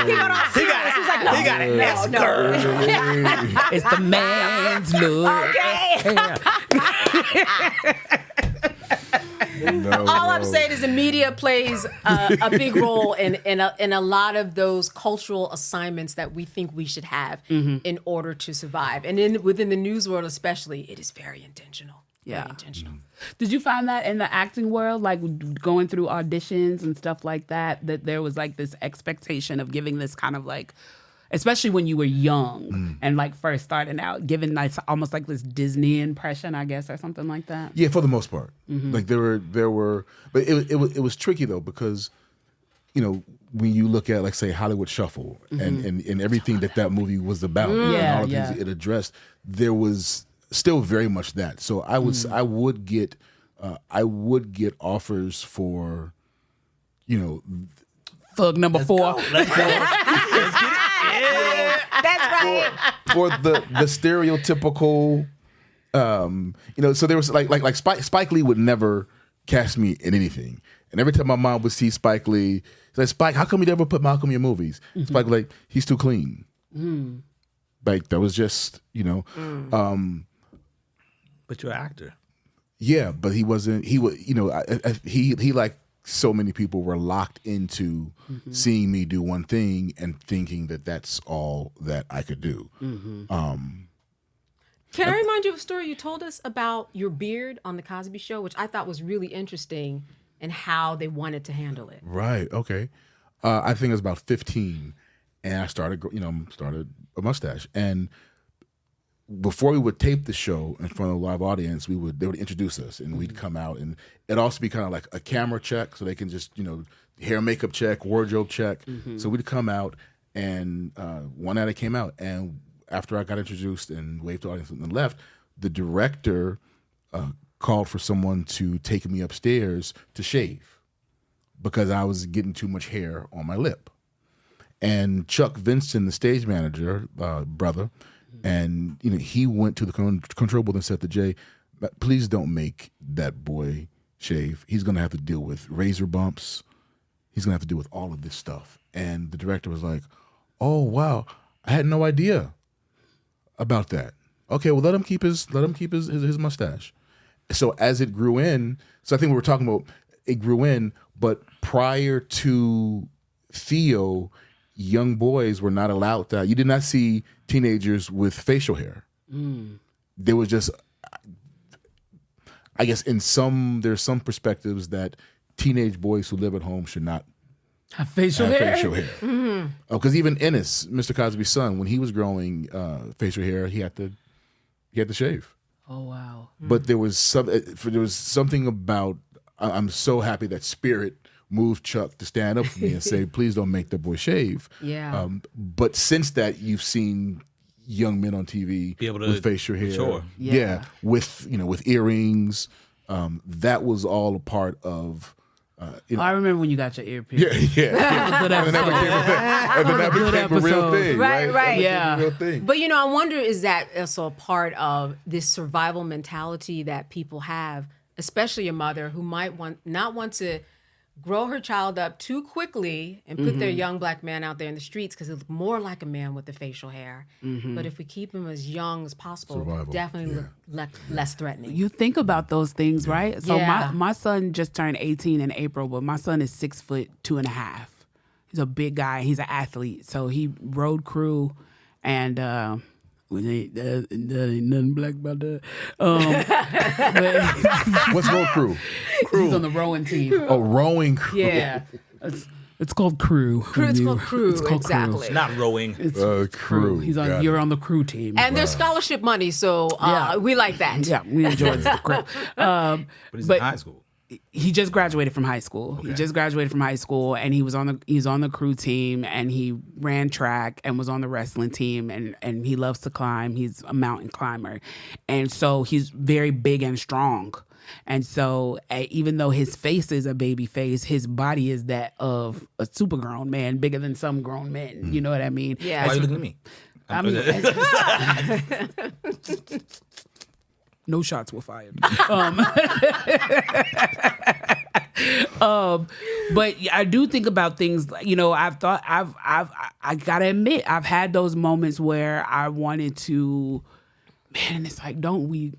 He got all serious. He was like, no. He got an S curve. It's the man's look. All I'm saying is the media plays a big role in a lot of those cultural assignments that we think we should have in order to survive. And within the news world especially, it is very intentional. Yeah. Very intentional. Did you find that in the acting world, like going through auditions and stuff like that there was like this expectation of giving this kind of like, especially when you were young and like first starting out, giving like almost like this Disney impression, I guess, or something like that? Yeah, for the most part. Like there were, but it was tricky though because, when you look at like say Hollywood Shuffle and everything that movie was about, and all the things it addressed, there was still very much that. So I would get offers for, Thug number 4. Let's get it. That's right. For the stereotypical, so there was like Spike Lee would never cast me in anything. And every time my mom would see Spike Lee, she's like, Spike, how come you never put Malcolm in your movies? Spike was like, he's too clean. Like that was just, But you're an actor. Yeah, but he wasn't. He was, he like so many people were locked into seeing me do one thing and thinking that that's all that I could do. Can I remind you of a story you told us about your beard on the Cosby Show, which I thought was really interesting and how they wanted to handle it? Right. Okay. I think it was about 15, and I started a mustache. And before we would tape the show in front of a live audience, they would introduce us, and we'd come out, and it'd also be kind of like a camera check, so they can just hair and makeup check, wardrobe check. So we'd come out, and one night I came out, and after I got introduced and waved to the audience and left, the director called for someone to take me upstairs to shave because I was getting too much hair on my lip. And Chuck Vincent, the stage manager, brother, and he went to the control booth and said to Jay, please don't make that boy shave. He's going to have to deal with razor bumps. He's going to have to deal with all of this stuff. And the director was like, oh, wow, I had no idea about that. Okay, well, let him keep his mustache. So as it grew in, so I think we were talking about it grew in, but prior to Theo, young boys were not allowed to. You did not see teenagers with facial hair. There was just, I guess, there's some perspectives that teenage boys who live at home should not have facial hair. Because even Ennis, Mr. Cosby's son, when he was growing facial hair, he had to shave. Oh wow! But there was something about. I'm so happy that Spirit moved Chuck to stand up for me and say, please don't make the boy shave. Yeah. But since that, you've seen young men on TV be able to, with facial hair. Sure. Yeah. With earrings. That was all a part of. I remember when you got your ear pierced. Yeah. And then that became a real thing. Right. Yeah. A real thing. But I wonder, is that also a part of this survival mentality that people have, especially a mother who might not want to grow her child up too quickly and put their young black man out there in the streets because it looks more like a man with the facial hair. But if we keep him as young as possible, definitely look less threatening. You think about those things, right? So my son just turned 18 in April, but my son is 6'2.5". He's a big guy. He's an athlete. So he road crew and there ain't nothing black about that. What's road crew? He's on the rowing team. Oh, rowing crew. Yeah. It's called crew. It's called crew, It's called exactly. It's not rowing. It's crew. You're on the crew team. And there's scholarship money, so we like that. Yeah, we enjoy the crew. But he's in high school. He just graduated from high school. Okay. He just graduated from high school, and he's on the crew team, and he ran track and was on the wrestling team, and he loves to climb. He's a mountain climber, and so he's very big and strong. And so even though his face is a baby face, his body is that of a super grown man, bigger than some grown men. You know what I mean? Yeah. Why are you looking at me? I mean, no shots were fired. But I do think about things. You know, I gotta admit, I've had those moments where I wanted to, man. It's like, don't we?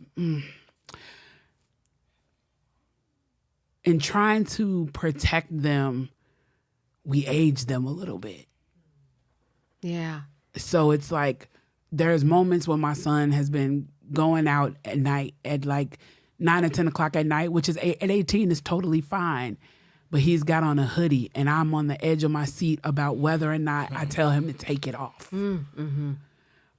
In trying to protect them, we age them a little bit. Yeah. So it's like there's moments when my son has been going out at night at like 9 or 10 o'clock at night, which is at 18 is totally fine. But he's got on a hoodie and I'm on the edge of my seat about whether or not I tell him to take it off.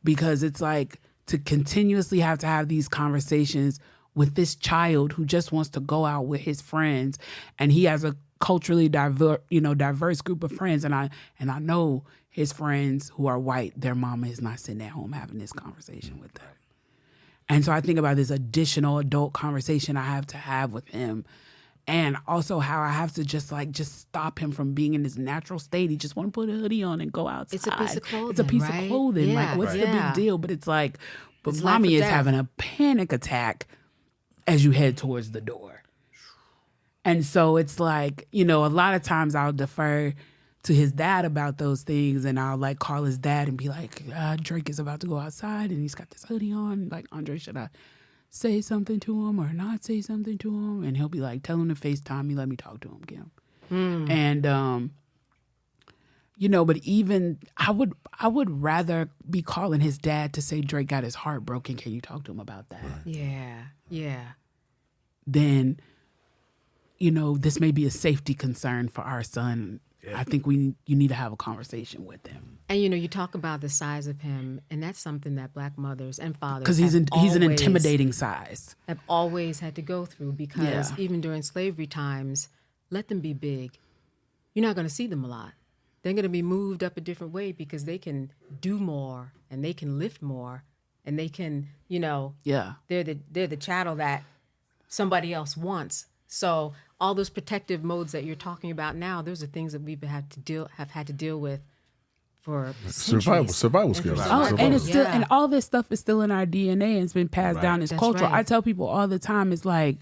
Because it's like to continuously have to have these conversations with this child who just wants to go out with his friends, and he has a culturally diverse group of friends, and I know his friends who are white, their mama is not sitting at home having this conversation with them. And so I think about this additional adult conversation I have to have with him, and also how I have to just stop him from being in his natural state. He just want to put a hoodie on and go outside. It's a piece of clothing. It's a piece right? of clothing. Yeah. Like, what's the big deal? But it's like, but It's mommy life or is death. having a panic attack as you head towards the door. And so it's like, a lot of times I'll defer to his dad about those things, and I'll like call his dad and be like, Drake is about to go outside and he's got this hoodie on. Like, Andre, should I say something to him or not say something to him? And he'll be like, tell him to FaceTime me, let me talk to him, Kim. And, but even I would rather be calling his dad to say Drake got his heart broken. Can you talk to him about that? Yeah. Then, this may be a safety concern for our son. I think you need to have a conversation with him. And you talk about the size of him, and that's something that black mothers and fathers Because he's an intimidating size. Have always had to go through, because even during slavery times, let them be big. You're not going to see them a lot. They're going to be moved up a different way because they can do more and they can lift more and they can, they're the chattel that somebody else wants. So all those protective modes that you're talking about now, those are things that we've had to deal with for survival skills. And it's still, and all this stuff is still in our DNA and it's been passed down as culture. Right. I tell people all the time, it's like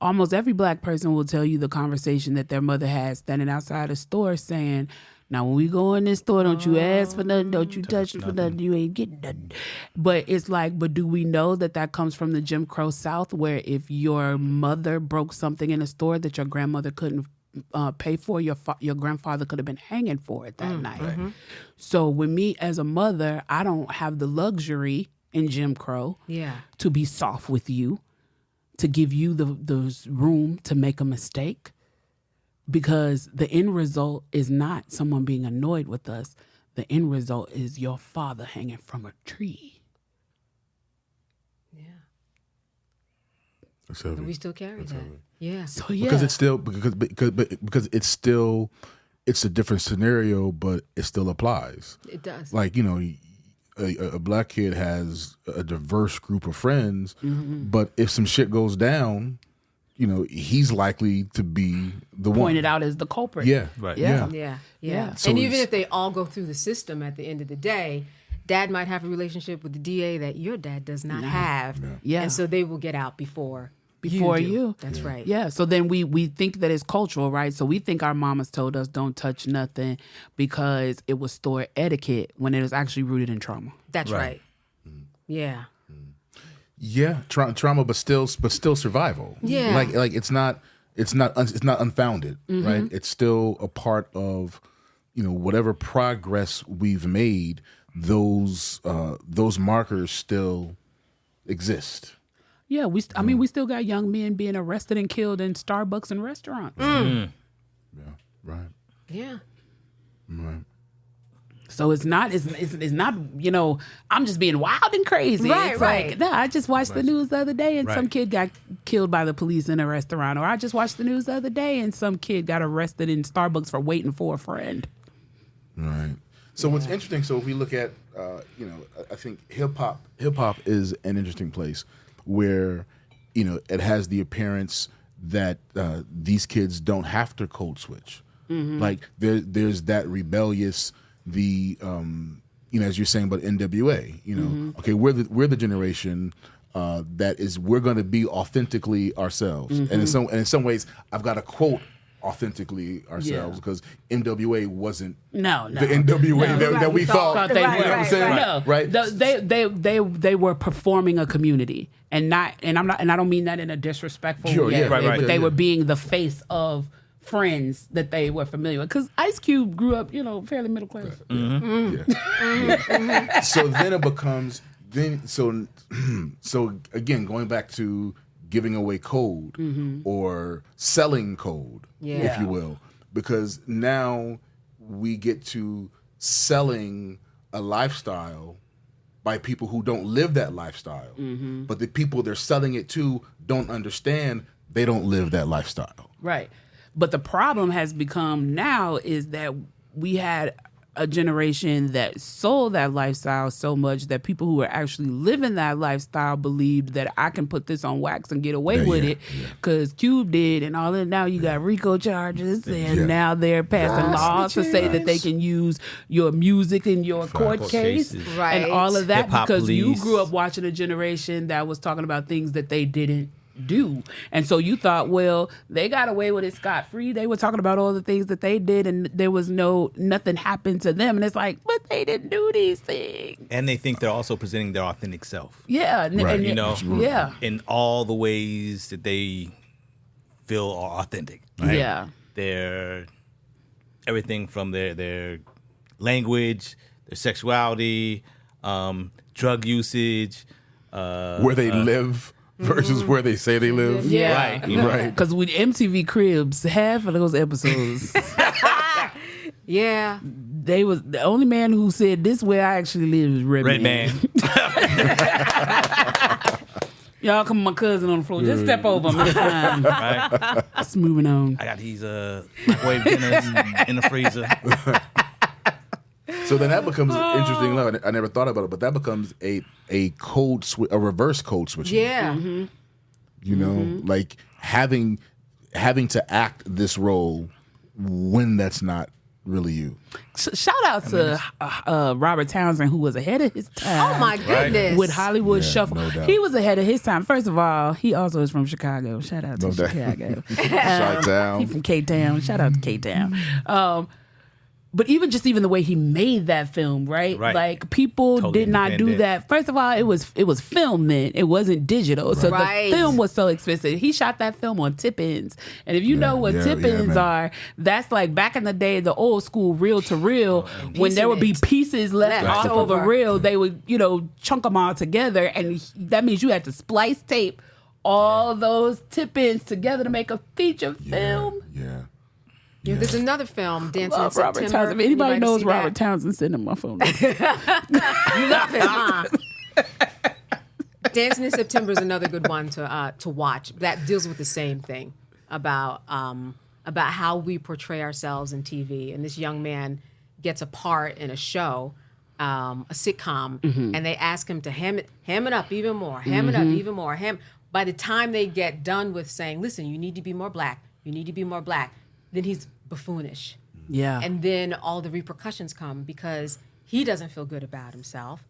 almost every black person will tell you the conversation that their mother has standing outside a store saying, now, when we go in this store, don't you ask for nothing, don't you touch for nothing, you ain't getting nothing. But it's like, but do we know that comes from the Jim Crow South, where if your mother broke something in a store that your grandmother couldn't pay for, your grandfather could have been hanging for it that night. Mm-hmm. So with me as a mother, I don't have the luxury in Jim Crow to be soft with you, to give you the room to make a mistake. Because the end result is not someone being annoyed with us. The end result is your father hanging from a tree. Yeah. That's heavy. And we still carry that. Yeah. So because it's still because it's a different scenario, but it still applies. It does. Like, a black kid has a diverse group of friends, but if some shit goes down, he's likely to be the one pointed out as the culprit. Yeah. Right. Yeah. So and even if they all go through the system at the end of the day, dad might have a relationship with the DA that your dad does not have. Yeah. And so they will get out before before you. That's right. Yeah. So then we think that it's cultural, right? So we think our mamas told us don't touch nothing because it was store etiquette when it was actually rooted in trauma. That's right. Yeah. Yeah, trauma, but still survival. Yeah. Like it's not unfounded, right? It's still a part of, whatever progress we've made. Those markers still exist. Yeah, we still got young men being arrested and killed in Starbucks and restaurants. Yeah, right. Yeah. Right. So it's not, I'm just being wild and crazy. Right, it's right. like, no, I just watched the news the other day and some kid got killed by the police in a restaurant. Or I just watched the news the other day and some kid got arrested in Starbucks for waiting for a friend. Right. So what's interesting, so if we look at, I think hip hop is an interesting place where, it has the appearance that these kids don't have to code switch. Like there's that rebellious, as you're saying about NWA, okay, we're the generation we're going to be authentically ourselves, and in some ways, I've got to quote authentically ourselves because NWA wasn't the NWA that we thought they were. were. You know what I'm saying? No, right? They were performing a community, and I don't mean that in a disrespectful way. But they were being the face of friends that they were familiar with. Because Ice Cube grew up, fairly middle class. So then it becomes so again going back to giving away code or selling code, if you will, because now we get to selling a lifestyle by people who don't live that lifestyle. But the people they're selling it to don't understand they don't live that lifestyle. Right. But the problem has become now is that we had a generation that sold that lifestyle so much that people who were actually living that lifestyle believed that I can put this on wax and get away with it because Cube did and all that. Now you got RICO charges and now they're passing laws to say that they can use your music in your court case and all of that because you grew up watching a generation that was talking about things that they didn't do. And so you thought, well, they got away with it scot-free. They were talking about all the things that they did and there was nothing happened to them. And it's like, but they didn't do these things. And they think they're also presenting their authentic self. Yeah. Right. In all the ways that they feel are authentic. Right? Yeah. They're everything from their language, their sexuality, drug usage, where they live versus where they say they live. Yeah. Right. Right. Because with MTV Cribs, half of those episodes, they was the only man who said this way I actually live is Redman. Y'all come my cousin on the floor. Just step over him. Right. Just moving on. I got these microwave dinners in the freezer. So then that becomes interesting. I never thought about it, but that becomes a code a reverse code switch. Yeah. Like having to act this role when that's not really you. Shout out to Robert Townsend, who was ahead of his time. Oh my goodness! With Hollywood Shuffle, no doubt. he was ahead of his time. First of all, he also is from Chicago. Shout out to Chicago. Chi-town. He's from K-Town. Shout out to K-Town. But even the way he made that film, right? Like people Totally did not do that. First of all, it was film then. It wasn't digital. So the film was so expensive. He shot that film on tip-ins. And if you know what tip-ins are, that's like back in the day, the old school reel to reel, when there would be pieces left off of a reel, they would, chunk them all together. And that means you had to splice tape all those tip-ins together to make a feature film. Yeah. There's another film, Dancing in Robert September. Townsend. If anybody knows Robert Townsend, send him my phone. You love him, huh? Dancing in September is another good one to watch. That deals with the same thing about how we portray ourselves in TV. And this young man gets a part in a show, a sitcom, and they ask him to ham it up even more, ham it up even more. By the time they get done with saying, "Listen, you need to be more black. You need to be more black," then he's buffoonish. Yeah. And then all the repercussions come because he doesn't feel good about himself.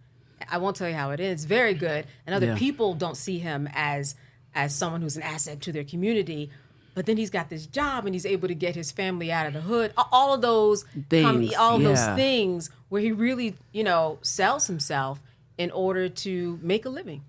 I won't tell you how it is. It's very good. And other people don't see him as as someone who's an asset to their community. But then he's got this job and he's able to get his family out of the hood. All of those things, those things where he really, sells himself in order to make a living.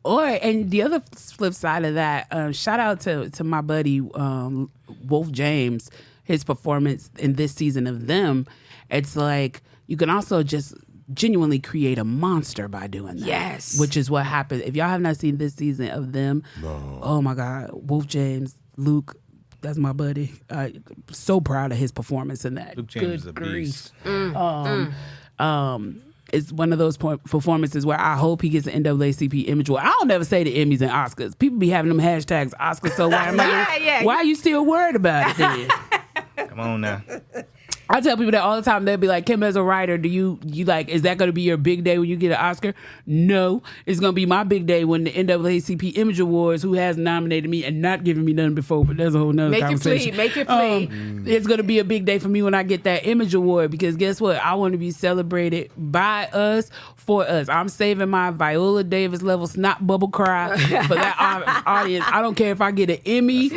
And the other flip side of that, shout out to my buddy Wolf James, his performance in this season of Them. It's like you can also just genuinely create a monster by doing that. Yes. Which is what happened. If y'all have not seen this season of Them, oh my God, Wolf James, Luke, that's my buddy. So proud of his performance in that. Luke James is a beast. It's one of those performances where I hope he gets an NAACP image award. I don't never say the Emmys and Oscars. People be having them hashtags Oscars so why am why are you still worried about it then? Come on now. I tell people that all the time. They'll be like, Kim, as a writer, do you like, is that going to be your big day when you get an Oscar? No. It's going to be my big day when the NAACP Image Awards, who has nominated me and not given me nothing before, but that's a whole nother conversation. Make it plea. It's going to be a big day for me when I get that Image Award, because guess what? I want to be celebrated by us, for us. I'm saving my Viola Davis level snot bubble cry for that audience. I don't care if I get an Emmy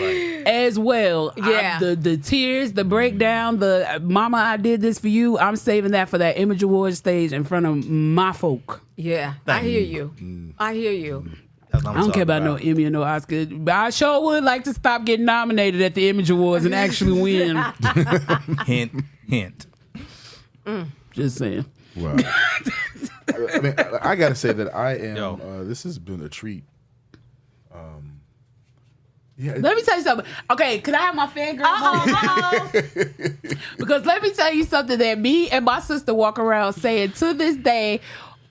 as well. Yeah. The tears, the breakdown, the mama, I did this for you. I'm saving that for that Image Awards stage in front of my folk. Yeah, I hear you. I hear you. I don't care about no Emmy or no Oscar, but I sure would like to stop getting nominated at the Image Awards and actually win. Hint. Just saying. Wow. I mean, I got to say that I am. This has been a treat. Let me tell you something. Okay, could I have my fangirl moment? Because let me tell you something that me and my sister walk around saying to this day,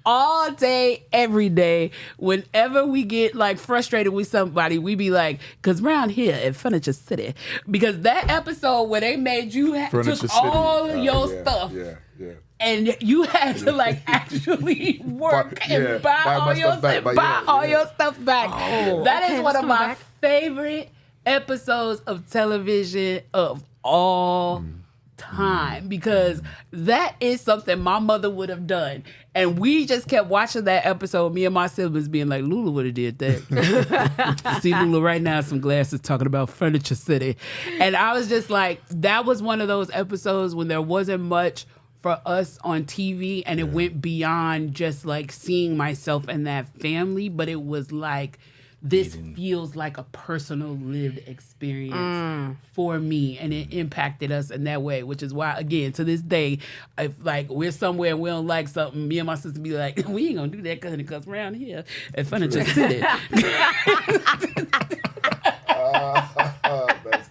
all day, every day, whenever we get like frustrated with somebody, we be like, because around here in Furniture City, because that episode where they made you took all of your stuff. Yeah. And you had to like actually work and buy all your stuff back. That is one of my favorite episodes of television of all time, because that is something my mother would have done. And we just kept watching that episode, me and my siblings being like, Lula would have did that. See Lula right now, some glasses talking about Furniture City. And I was just like, that was one of those episodes when there wasn't much for us on TV, and it went beyond just like seeing myself in that family, but it was like, this feels like a personal lived experience for me, and it impacted us in that way, which is why, again, to this day, if like we're somewhere and we don't like something, me and my sister be like, we ain't gonna do that because around here at Furniture City. That's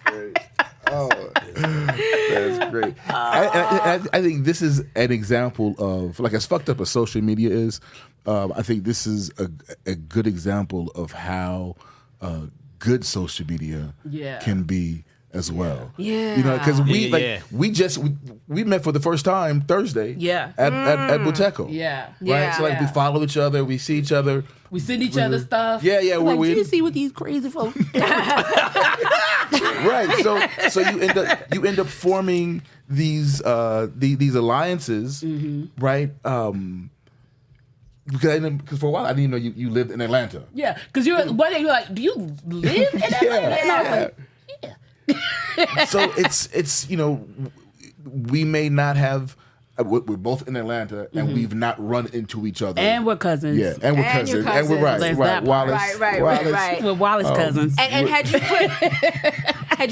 great. That's great. I think this is an example of, like, as fucked up as social media is, I think this is a good example of how good social media can be as well. Yeah. Because we met for the first time Thursday. At Buteco. Yeah. Right. So like we follow each other, we see each other, we send each other stuff. Yeah. Like, do you see what these crazy folks? Right. So you end up forming these alliances, right? Because for a while I didn't even know you lived in Atlanta. Yeah. Because one day you're like, do you live in Atlanta? And I was like, So it's we may not have. We're both in Atlanta, and we've not run into each other. And we're cousins. Yeah, and we're cousins. And we're right. Wallace. Right. We're Wallace cousins. And had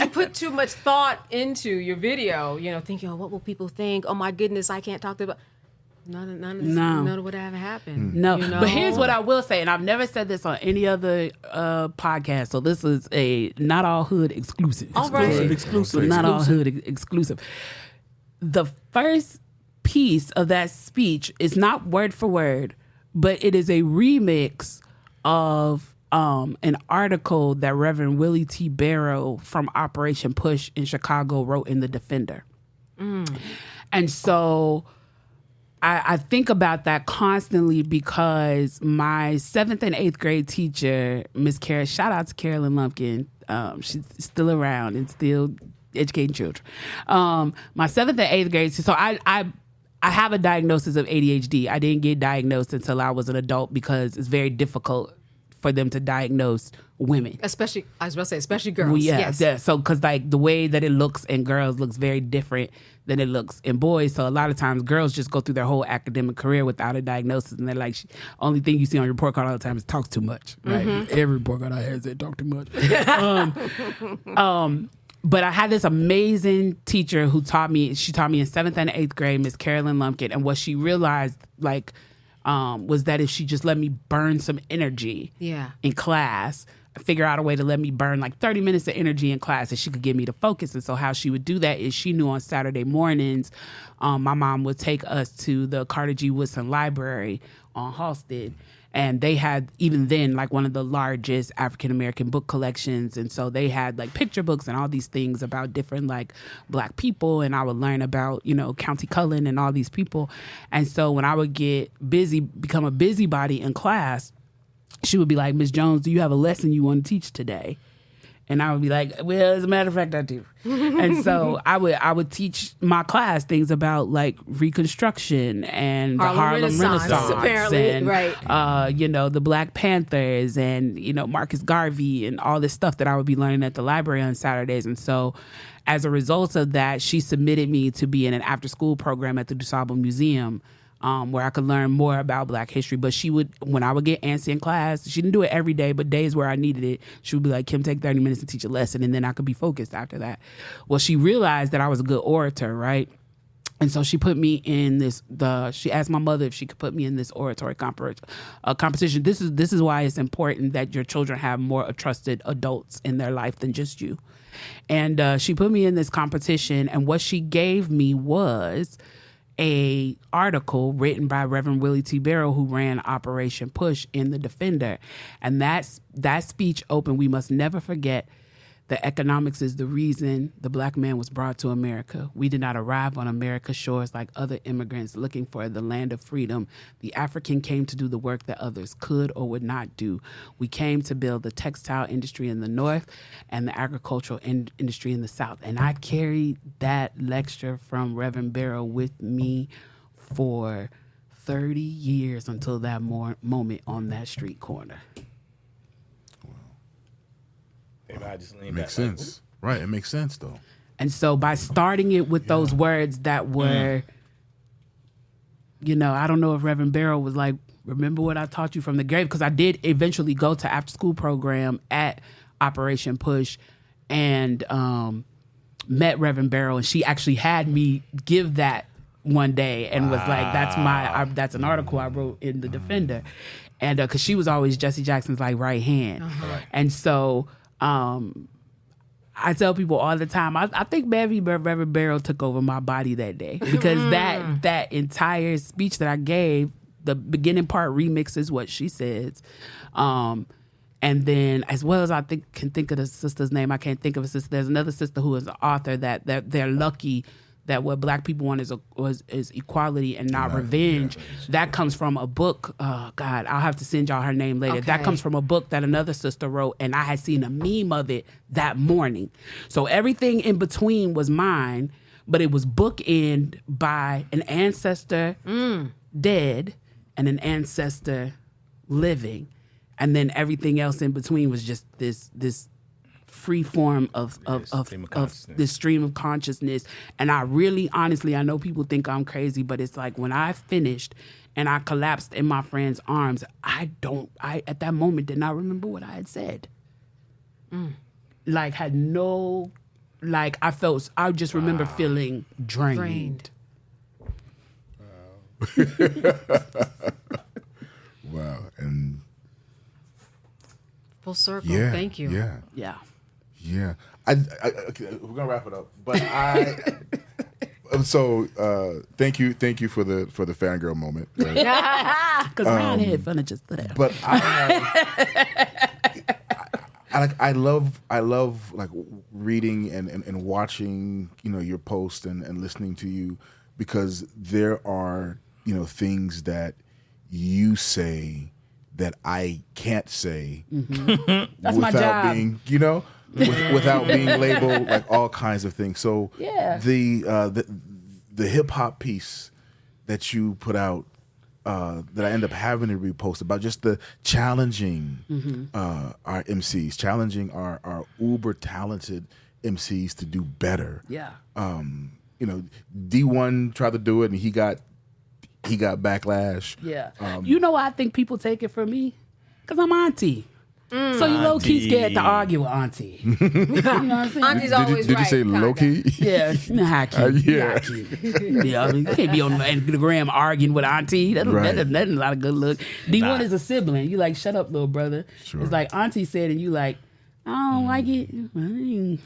you put too much thought into your video, thinking, what will people think? Oh my goodness, I can't talk to them. None of what ever happened. No. But here's what I will say, and I've never said this on any other podcast, so this is a Not All Hood exclusive. All right. Exclusive. Not All Hood exclusive. The first piece of that speech is not word for word, but it is a remix of an article that Reverend Willie T. Barrow from Operation Push in Chicago wrote in The Defender. And so I think about that constantly, because my 7th and 8th grade teacher, Miss Carol, shout out to Carolyn Lumpkin. She's still around and still educating children. My 7th and 8th grade, so I have a diagnosis of ADHD. I didn't get diagnosed until I was an adult because it's very difficult for them to diagnose women. Especially, I was about to say, especially girls. Well, yeah, yes. yeah. So, because like the way that it looks in girls looks very different than it looks in boys. So a lot of times girls just go through their whole academic career without a diagnosis, and they're like, only thing you see on your report card all the time is talks too much. Right? Every report card I had said talk too much. But I had this amazing teacher who taught me. She taught me in 7th and 8th grade, Miss Carolyn Lumpkin, and what she realized was that if she just let me burn some energy in class, figure out a way to let me burn like 30 minutes of energy in class, and she could get me to focus. And so how she would do that is she knew on Saturday mornings, my mom would take us to the Carter G. Woodson Library on Halsted. And they had, even then, like one of the largest African-American book collections. And so they had like picture books and all these things about different like Black people. And I would learn about, County Cullen and all these people. And so when I would get busy, become a busybody in class, she would be like, Miss Jones, do you have a lesson you want to teach today? And I would be like, well, as a matter of fact, I do. And so I would teach my class things about like Reconstruction and the Harlem Renaissance apparently, and right. The Black Panthers and Marcus Garvey and all this stuff that I would be learning at the library on Saturdays. And so as a result of that, she submitted me to be in an after-school program at the DuSable Museum, where I could learn more about Black history. But she would, when I would get antsy in class, she didn't do it every day, but days where I needed it, she would be like, Kim, take 30 minutes to teach a lesson, and then I could be focused after that. Well, she realized that I was a good orator, right? And so she put me in she asked my mother if she could put me in this oratory competition. This is why it's important that your children have more trusted adults in their life than just you. And she put me in this competition, and what she gave me was a article written by Reverend Willie T. Barrow, who ran Operation Push in the Defender. And that speech opened, we must never forget that economics is the reason the Black man was brought to America. We did not arrive on America's shores like other immigrants looking for the land of freedom. The African came to do the work that others could or would not do. We came to build the textile industry in the North and the agricultural industry in the South. And I carried that lecture from Reverend Barrow with me for 30 years until that moment on that street corner. I just lean Makes back, sense. Right, it makes sense though. And so by starting it with those words that were, I don't know if Reverend Barrow was like, remember what I taught you from the grave, because I did eventually go to after school program at Operation Push and met Reverend Barrow, and she actually had me give that one day and was like, that's an article I wrote in the Defender. And because she was always Jesse Jackson's like right hand. And so I tell people all the time, I think maybe Reverend Barrow took over my body that day, because that entire speech that I gave, the beginning part remixes what she says. And then, as well as I can think of the sister's name, I can't think of a sister. There's another sister who is an author that they're lucky that what Black people want is equality and not revenge. That comes from a book. Oh, God, I'll have to send y'all her name later. Okay. That comes from a book that another sister wrote, and I had seen a meme of it that morning. So everything in between was mine, but it was bookended by an ancestor dead and an ancestor living. And then everything else in between was just this free form of this stream of consciousness. And I really, honestly, I know people think I'm crazy, but it's like when I finished and I collapsed in my friend's arms, I at that moment did not remember what I had said. Like I just remember feeling drained. Wow. And full circle. Thank you. Yeah. Okay, we're gonna wrap it up, but thank you for the fangirl moment. Right? Because Ryan had fun of just that. But I love like reading and watching your posts and listening to you, because there are things that you say that I can't say That's my without job. being without being labeled like all kinds of things. So the hip hop piece that you put out that I end up having to repost about just the challenging our MCs, challenging our uber talented MCs to do better. Yeah. D1 tried to do it and he got backlash. Yeah. You know why I think people take it from me? Because I'm auntie. So you low key scared to argue with auntie. You know what I'm saying? Auntie's always Did right. you say kinda. low key? Yeah, you know how key. Yeah. High key. Yeah, I mean, you can't be on the gram arguing with auntie. That's not a lot of good look. D1 is a sibling. You like, shut up, little brother. Sure. It's like auntie said, and you like, I don't like it.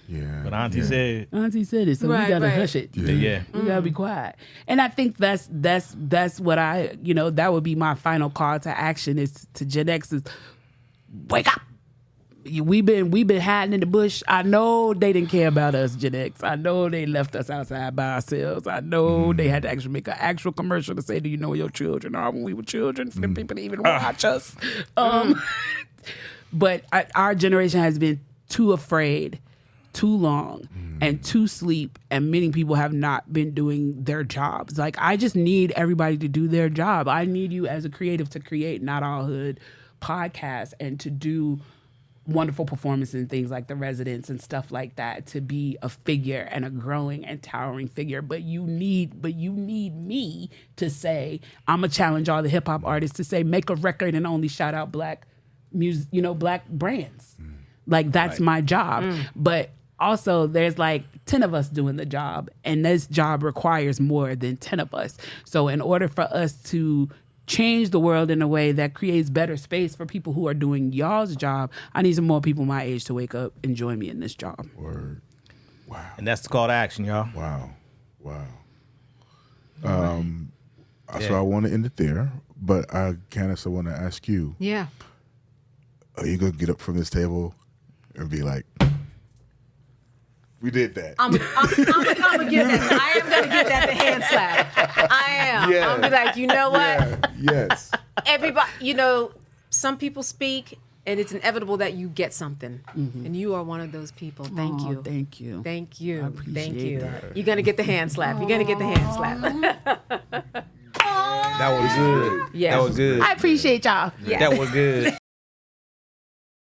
Yeah. But Auntie said. Auntie said it, so we gotta hush it. Yeah. We gotta be quiet. And I think that's what that would be my final call to action is to Gen X is wake up. We've been hiding in the bush. I know they didn't care about us, Gen X. I know they left us outside by ourselves. I know they had to actually make an actual commercial to say, do you know where your children are when we were children for the people to even watch us? But our generation has been too afraid, too long, and too sleep, and many people have not been doing their jobs. Like, I just need everybody to do their job. I need you as a creative to create Not All Hood podcasts and to do wonderful performances and things like The Residents and stuff like that, to be a figure and a growing and towering figure. But you need me to say, I'm gonna challenge all the hip hop artists to say, make a record and only shout out black music, black brands. Like, that's my job. But also there's like 10 of us doing the job, and this job requires more than 10 of us. So in order for us to change the world in a way that creates better space for people who are doing y'all's job, I need some more people my age to wake up and join me in this job. Word. Wow. And that's the call to action, y'all. Wow. So I want to end it there, but Candace, I want to ask you. Yeah. Are you going to get up from this table and be like, we did that? I'm gonna give that. I am gonna give that the hand slap. I am. Yeah. I'm gonna be like, you know what? Yeah. Yes. Everybody, some people speak, and it's inevitable that you get something, and you are one of those people. Thank you. Thank you. Thank you. I appreciate Thank you. that. You're gonna get the hand slap. You're gonna get the hand slap. That was good. Yeah. That was good. I appreciate y'all. Yeah. That was good.